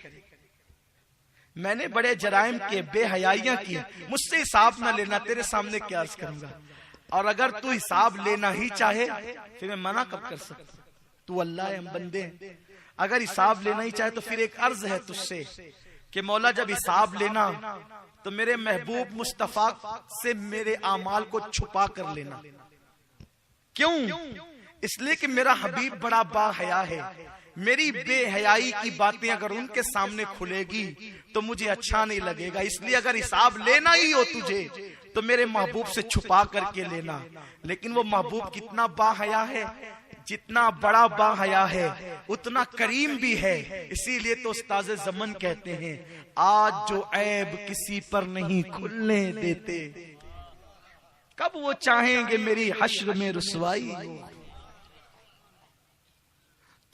میں نے بڑے جرائم کیے، بے حیائیاں کی، مجھ سے حساب نہ لینا، تیرے سامنے کیا عرض کروں گا. اور اگر تو حساب لینا ہی چاہے پھر میں منع کب کر سکتا؟ تو اللہ ہے، ہم بندے ہیں. اگر حساب لینا ہی چاہے تو پھر ایک عرض ہے تجھ سے کہ مولا جب حساب لینا تو میرے محبوب مصطفیٰ سے میرے اعمال کو چھپا کر لینا. کیوں؟ اس لیے کہ میرا حبیب بڑا با حیا ہے. میری بے حیائی کی باتیں اگر ان کے سامنے کھلے گی تو مجھے اچھا نہیں لگے گا. اس لیے اگر حساب لینا ہی ہو تجھے تو میرے محبوب سے چھپا کر کے لینا. لیکن وہ محبوب کتنا با حیا ہے، جتنا بڑا با حیا ہے اتنا کریم بھی ہے. اسی لیے تو استاذ زمن کہتے ہیں آج جو عیب کسی پر نہیں کھلنے دیتے، کب وہ چاہیں گے میری حشر میں رسوائی ہو.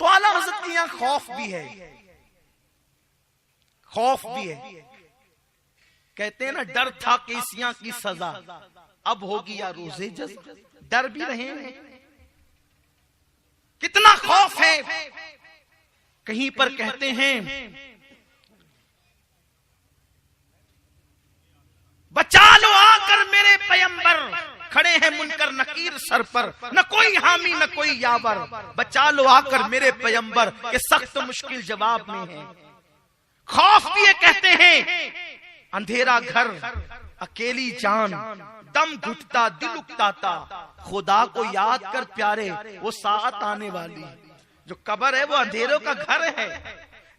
تو اعلیٰ حضرت کے یہاں خوف بھی ہے، خوف بھی ہے. کہتے ہیں نا ڈر تھا کیسیاں کی سزا، اب ہوگی یا روزے جزا. ڈر بھی رہے ہیں، کتنا خوف ہے. کہیں پر کہتے ہیں بچا لو آ کر میرے پیمبر، کھڑے ہیں منکر نکیر سر پر، نہ کوئی حامی نہ کوئی یاور. بچا لو آ کر میرے پیمبر کہ سخت مشکل جواب میں ہے. خوف بھی کہتے ہیں اندھیرا گھر اکیلی جان، دم گھٹتا دل اکتاتا، خدا کو یاد کر پیارے وہ ساعت آنے والی. جو قبر ہے وہ اندھیروں کا گھر ہے،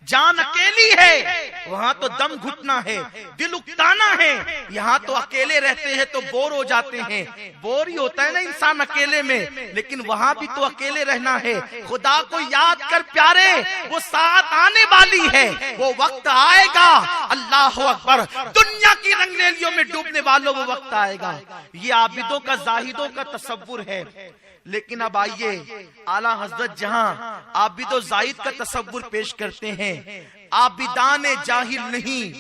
جان اکیلی ہے، وہاں تو دم گھٹنا ہے، دل اکتانا ہے. یہاں تو اکیلے رہتے ہیں تو بور ہو جاتے ہیں. بور ہی ہوتا ہے نا انسان اکیلے میں، لیکن وہاں بھی تو اکیلے رہنا ہے. خدا کو یاد کر پیارے، وہ ساتھ آنے والی ہے، وہ وقت آئے گا. اللہ اکبر. دنیا کی رنگریلیوں میں ڈوبنے والوں وہ وقت آئے گا. یہ عابدوں کا زاہدوں کا تصور ہے. لیکن اب آئیے اعلیٰ حضرت جہاں عابد و زاہد کا تصور پیش کرتے ہیں، عابدان جاہل نہیں،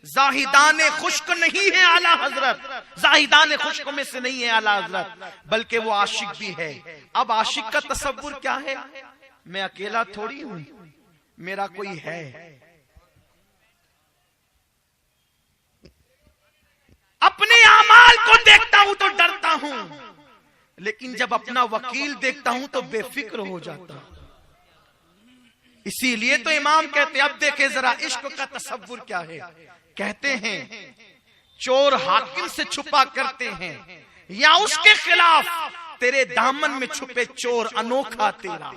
زاہدان خشک نہیں ہے اعلیٰ حضرت. زاہدان خشک میں سے نہیں ہے اعلیٰ حضرت، بلکہ وہ عاشق بھی ہے. اب عاشق کا تصور کیا ہے؟ میں اکیلا تھوڑی ہوں، میرا کوئی ہے. اپنے اعمال کو دیکھتا ہوں تو ڈرتا ہوں، لیکن جب اپنا وکیل دیکھتا ہوں تو بے فکر ہو جاتا ہوں. اسی لیے تو امام کہتے ہیں، اب دیکھیں ذرا عشق کا تصور کیا ہے. کہتے ہیں چور حاکم سے چھپا کرتے ہیں، یا اس کے خلاف تیرے دامن میں چھپے چور انوکھا تیرا.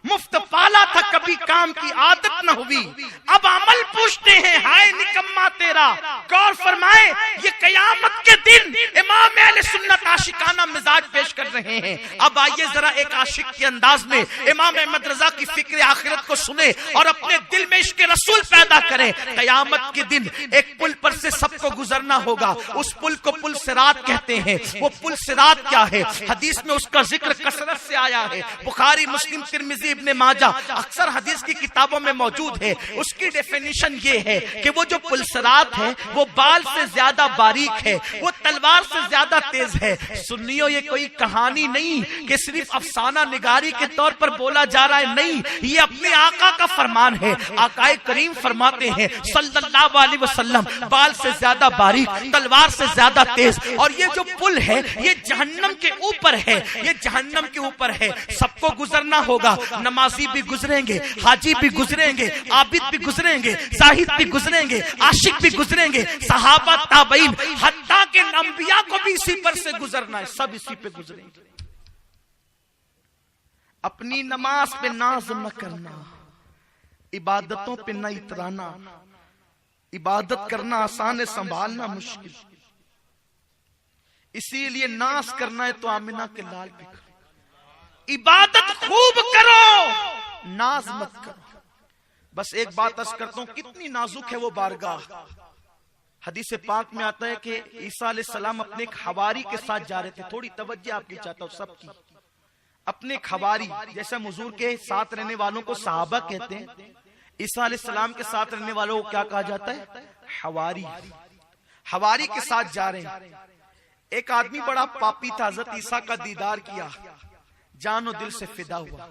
مفت پالا تھا کبھی کام کی عادت نہ ہوئی، اب عمل پوچھتے ہیں ہائے نکما تیرا. غور فرمائے، یہ قیامت کے دن امام اہل سنت عاشقانہ مزاج پیش کر رہے ہیں. اب آئیے ذرا ایک عاشق کے انداز میں امام احمد رضا کی فکر آخرت کو سنیں اور اپنے دل میں عشق رسول پیدا کریں. قیامت کے دن ایک پل پر سے سب کو گزرنا ہوگا. اس پل کو پل صراط کہتے ہیں. وہ پل صراط کیا ہے؟ حدیث میں اس کا ذکر کثرت سے آیا ہے. بخاری، مسلم، ترمذی، ابن ماجہ، اکثر حدیث کی کتابوں میں موجود ہے. اس کی ڈیفینیشن یہ ہے کہ وہ جو پل صراط ہے وہ بال سے زیادہ باریک ہے، وہ تلوار سے زیادہ تیز ہے. سنیو، یہ کوئی کہانی نہیں کہ صرف افسانہ نگاری کے طور پر بولا جا رہا ہے، نہیں، یہ اپنے آقا کا فرمان ہے. آقا کریم فرماتے ہیں صلی اللہ علیہ وسلم، بال سے زیادہ باریک، تلوار سے زیادہ تیز. اور یہ جو پل ہے یہ جہنم کے اوپر ہے، یہ جہنم کے اوپر ہے. سب کو گزرنا ہوگا. نمازی بھی گزریں گے، حاجی بھی گزریں گے، عابد بھی گزریں گے، زاہد بھی گزریں گے، عاشق بھی گزریں گے، صحابہ، تابعین، حتیٰ کہ انبیاء کو بھی اسی پر سے گزرنا ہے. سب اسی پہ گزریں گے. اپنی نماز پہ ناز نہ کرنا، عبادتوں پہ نہ اترانا. عبادت کرنا آسان ہے، سنبھالنا مشکل. اسی لیے ناز کرنا ہے تو آمنہ کے لال پہ کرو. عبادت خوب کرو، ناز مت کرو. بس ایک بات عرض کرتا ہوں، کتنی نازک ہے وہ بارگاہ. حدیث پاک میں آتا ہے کہ عیسیٰ علیہ السلام اپنے ایک حواری کے ساتھ جا رہے تھے. تھوڑی توجہ آپ کی چاہتا ہوں سب کی. اپنے ایک حواری، جیسے حضور کے ساتھ رہنے والوں کو صحابہ کہتے ہیں، عیسیٰ علیہ السلام کے ساتھ رہنے والوں کو کیا کہا جاتا ہے؟ حواری. حواری کے ساتھ جا رہے ہیں. ایک آدمی بڑا پاپی تھا، حضرت عیسیٰ کا دیدار کیا، جان و دل سے فدا ہوا.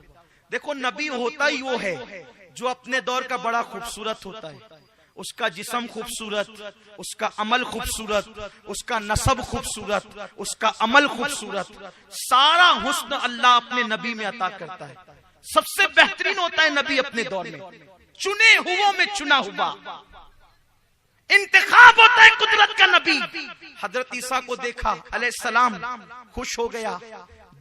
دیکھو، نبی ہوتا ہی وہ ہے جو اپنے دور کا بڑا خوبصورت ہوتا ہے. اس کا جسم خوبصورت، اس کا عمل خوبصورت، اس کا نسب خوبصورت، اس کا عمل خوبصورت. سارا حسن اللہ اپنے نبی میں عطا کرتا ہے. سب سے بہترین ہوتا ہے نبی اپنے دور میں، چنے ہو میں چنا ہوا. انتخاب ہوتا ہے قدرت کا نبی. حضرت عیسیٰ کو دیکھا علیہ السلام، خوش ہو گیا.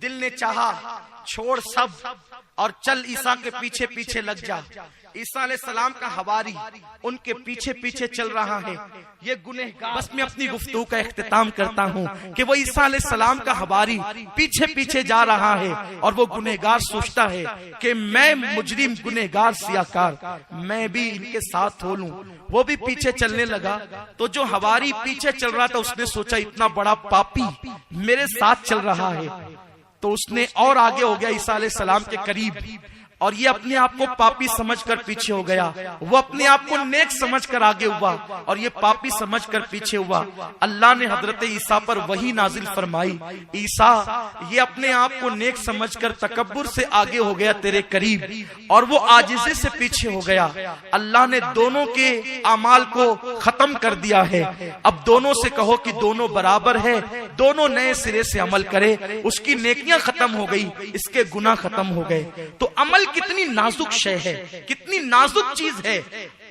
دل نے چاہا چھوڑ سب اور چل عیسیٰ کے پیچھے پیچھے لگ جا. عیسیٰ علیہ السلام کا حواری ان کے پیچھے پیچھے چل رہا ہے. یہ گنہگار. بس میں اپنی گفتگو کا اختتام کرتا ہوں کہ وہ عیسیٰ علیہ السلام کا حواری پیچھے پیچھے جا رہا ہے اور وہ گنہگار سوچتا ہے کہ میں مجرم گنہگار سیاکار، میں بھی ان کے ساتھ ہو لوں. وہ بھی پیچھے چلنے لگا تو جو حواری پیچھے چل رہا تھا اس نے سوچا اتنا بڑا پاپی میرے ساتھ چل رہا ہے، تو اس نے اور آگے ہو گیا عیسیٰ علیہ السلام کے قریب. اور یہ اپنے آپ کو پاپی سمجھ کر پیچھے ہو گیا. وہ اپنے آپ کو نیک سمجھ کر آگے ہوا اور یہ پاپی سمجھ کر پیچھے ہوا. اللہ نے حضرت عیسیٰ پر وحی نازل فرمائی، عیسیٰ یہ اپنے آپ کو نیک سمجھ کر تکبر سے آگے ہو گیا تیرے قریب اور وہ عاجزی سے پیچھے ہو گیا. اللہ نے دونوں کے اعمال کو ختم کر دیا ہے. اب دونوں سے کہو کہ دونوں برابر ہے، دونوں نئے سرے سے عمل کرے. اس کی نیکیاں ختم ہو گئی، اس کے گناہ ختم ہو گئے. تو عمل کتنی نازک شے ہے، کتنی نازک چیز ہے.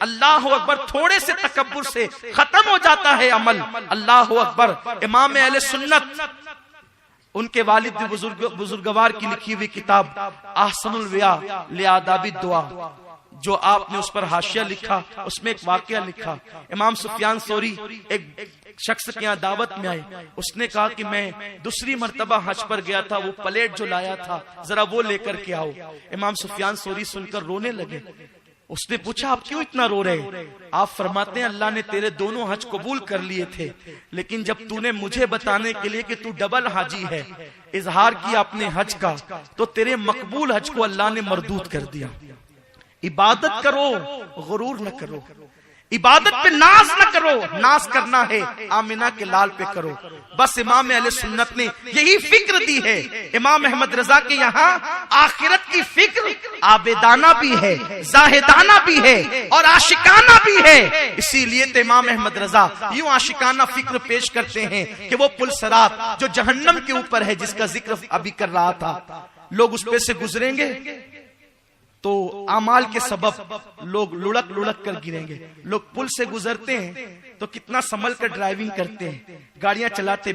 اللہ اکبر. تھوڑے سے تکبر سے ختم ہو جاتا ہے عمل. اللہ اکبر. امام اہل سنت، ان کے والد بزرگوار کی لکھی ہوئی کتاب احسن الویا لآداب الدعا، جو آپ نے اس پر حاشیہ لکھا، اس میں ایک واقعہ لکھا۔ امام سفیان ثوری ایک شخص کے یہاں دعوت میں آئے، اس نے کہا کہ میں دوسری مرتبہ حج پر گیا تھا، وہ پلیٹ جو لایا تھا ذرا وہ لے کر کے آؤ۔ امام سفیان ثوری سن کر رونے لگے۔ اس نے پوچھا آپ کیوں اتنا رو رہے؟ آپ فرماتے ہیں اللہ نے تیرے دونوں حج قبول کر لیے تھے، لیکن جب تو نے مجھے بتانے کے لیے کہ تو ڈبل حاجی ہے اظہار کیا اپنے حج کا، تو تیرے مقبول حج کو اللہ نے مردود کر دیا۔ عبادت کرو، غرور نہ کرو، عبادت پہ ناز نہ کرو، ناز کرنا ہے آمنہ کے لال پہ کرو۔ بس امام اہل سنت نے یہی فکر دی ہے۔ امام احمد رضا کے یہاں آخرت کی فکر عابدانہ بھی ہے، زاہدانہ بھی ہے اور عاشقانہ بھی ہے۔ اسی لیے تو امام احمد رضا یوں عاشقانہ فکر پیش کرتے ہیں کہ وہ پل صراط جو جہنم کے اوپر ہے، جس کا ذکر ابھی کر رہا تھا، لوگ اس پہ سے گزریں گے تو اعمال کے سبب لوگ لڑک لڑک کر گریں گے۔ لوگ پل سے گزرتے ہیں تو کتنا سنبھل کر ڈرائیونگ کرتے ہیں، گاڑیاں چلاتے،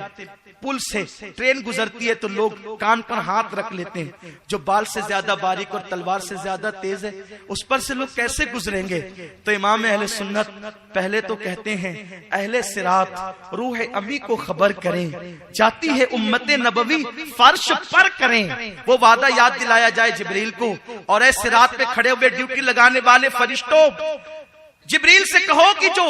پل سے ٹرین گزرتی ہے تو لوگ کان پر ہاتھ رکھ لیتے ہیں، جو بال سے زیادہ باریک اور تلوار سے زیادہ تیز ہے اس پر سے لوگ کیسے گزریں گے؟ تو امام اہل سنت پہلے تو کہتے ہیں اہل صراط روح امی کو خبر کریں، جاتی ہے امت نبوی فرش پر کریں۔ وہ وعدہ یاد دلایا جائے جبریل کو، اور اے صراط پہ کھڑے ہوئے ڈیوٹی لگانے والے فرشتوں، جبریل سے کہو کہ جو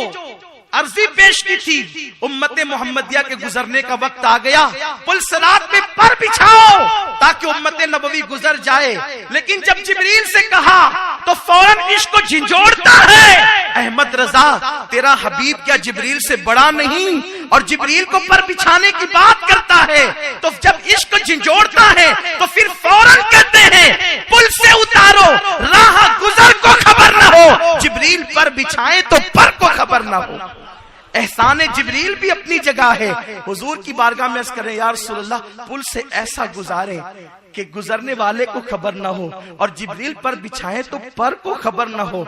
عرضی پیش کی تھی امت محمدیہ کے گزرنے کا وقت آ گیا، پل صراط پہ پر بچھاؤ تاکہ امت نبوی گزر جائے۔ لیکن جب جبریل سے کہا تو فوراً عشق کو جھنجھوڑتا ہے۔ احمد رضا تیرا حبیب کیا جبریل سے بڑا نہیں؟ اور جبریل کو پر بچھانے کی بات کرتا ہے تو جب عشق کو جھنجھوڑتا ہے تو پھر فوراً کہتے ہیں پل سے اتارو، راہ گزر کو خبر نہ ہو، جبریل پر بچھائے تو پر کو خبر نہ ہو۔ احسان جبریل بھی اپنی جگہ ہے۔ حضور کی بارگاہ میں عرض کریں یا رسول اللہ پل سے ایسا گزارے کہ گزرنے والے کو خبر نہ ہو، اور جبریل پر بچھائے تو پر کو خبر نہ ہو۔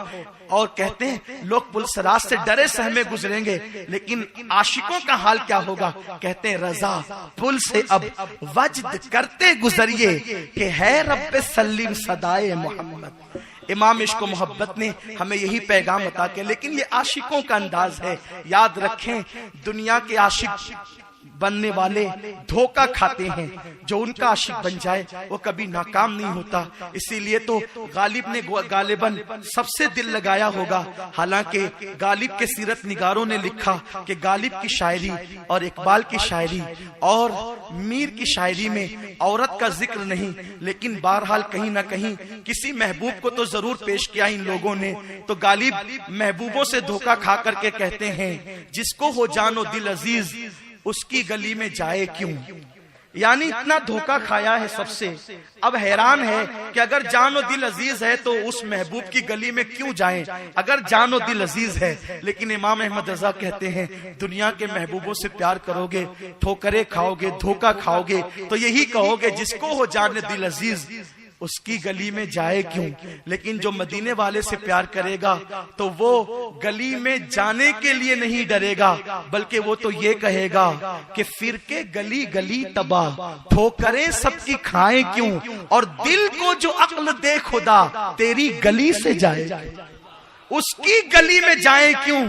اور کہتے ہیں لوگ پل صراط سے ڈرے سہمے گزریں گے، لیکن عاشقوں کا حال کیا ہوگا؟ کہتے ہیں رضا پل سے اب وجد کرتے گزریے کہ ہے رب سلیم صدائے محمد۔ امام عشق و محبت نے ہمیں یہی پیغام عطا کیا، لیکن یہ عاشقوں کا انداز ہے۔ یاد رکھیں دنیا کے عاشق بننے والے دھوکہ کھاتے ہیں، جو ان کا عاشق بن جائے وہ کبھی ناکام نہیں ہوتا۔ اسی لیے تو غالب نے غالباً سب سے دل لگایا ہوگا، حالانکہ غالب کے سیرت نگاروں نے لکھا کہ غالب کی شاعری اور اقبال کی شاعری اور میر کی شاعری میں عورت کا ذکر نہیں، لیکن بہرحال کہیں نہ کہیں کسی محبوب کو تو ضرور پیش کیا ان لوگوں نے۔ تو غالب محبوبوں سے دھوکہ کھا کر کے کہتے ہیں جس کو ہو جان و دل عزیز اس کی گلی میں جائے کیوں؟ یعنی اتنا دھوکہ کھایا ہے سب سے، اب حیران ہے کہ اگر جان و دل عزیز ہے تو اس محبوب کی گلی میں کیوں جائیں اگر جان و دل عزیز ہے۔ لیکن امام احمد رضا کہتے ہیں دنیا کے محبوبوں سے پیار کرو گے، ٹھوکریں کھاؤ گے، دھوکہ کھاؤ گے تو یہی کہو گے جس کو ہو جان دل عزیز اس کی گلی میں جائے کیوں۔ لیکن جو مدینے والے سے پیار کرے گا تو وہ گلی میں جانے کے لیے نہیں ڈرے گا، بلکہ وہ تو یہ کہے گا کہ فرقے گلی گلی تباہ، ٹھوکریں سب کی کھائیں کیوں، اور دل کو جو عقل دے خدا تیری گلی سے جائے اس کی گلی میں جائے کیوں،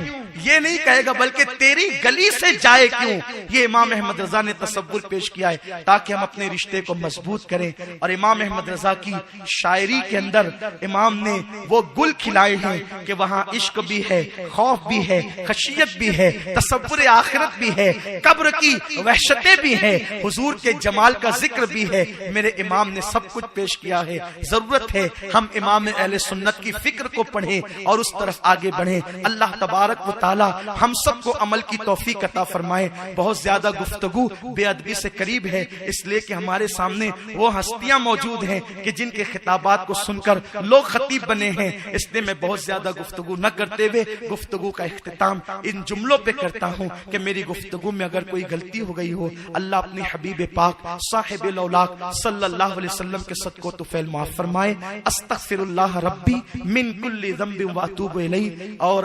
یہ نہیں کہے گا بلکہ تیری گلی سے جائے کیوں۔ یہ امام احمد رضا نے تصور پیش کیا ہے تاکہ ہم اپنے رشتے کو مضبوط کریں۔ اور امام احمد رضا کی شاعری کے اندر امام نے وہ گل کھلائے ہیں کہ وہاں عشق بھی ہے، خوف بھی ہے، خشیت بھی ہے، تصور آخرت بھی ہے، قبر کی وحشتیں بھی ہیں، حضور کے جمال کا ذکر بھی ہے۔ میرے امام نے سب کچھ پیش کیا ہے۔ ضرورت ہے ہم امام اہل سنت کی فکر کو پڑھیں اور اس طرف آگے بڑھیں۔ اللہ تبارک و تعالی ہم سب کو عمل کی توفیق عطا فرمائے۔ بہت زیادہ گفتگو بے ادبی سے قریب ہے، اس لیے کہ ہمارے سامنے وہ ہستیاں موجود ہیں کہ جن کے خطابات کو سن کر لوگ خطیب بنے ہیں، اس لیے میں بہت زیادہ گفتگو نہ کرتے ہوئے گفتگو کا اختتام ان جملوں پہ کرتا ہوں کہ میری گفتگو میں اگر کوئی غلطی ہو گئی ہو اللہ اپنے حبیب پاک صاحب الاولاق صلی اللہ علیہ وسلم کے صدقہ طفیل معاف فرمائے۔ استغفر اللہ ربی من کل ذنب واتوب الیہ۔ اور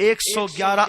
111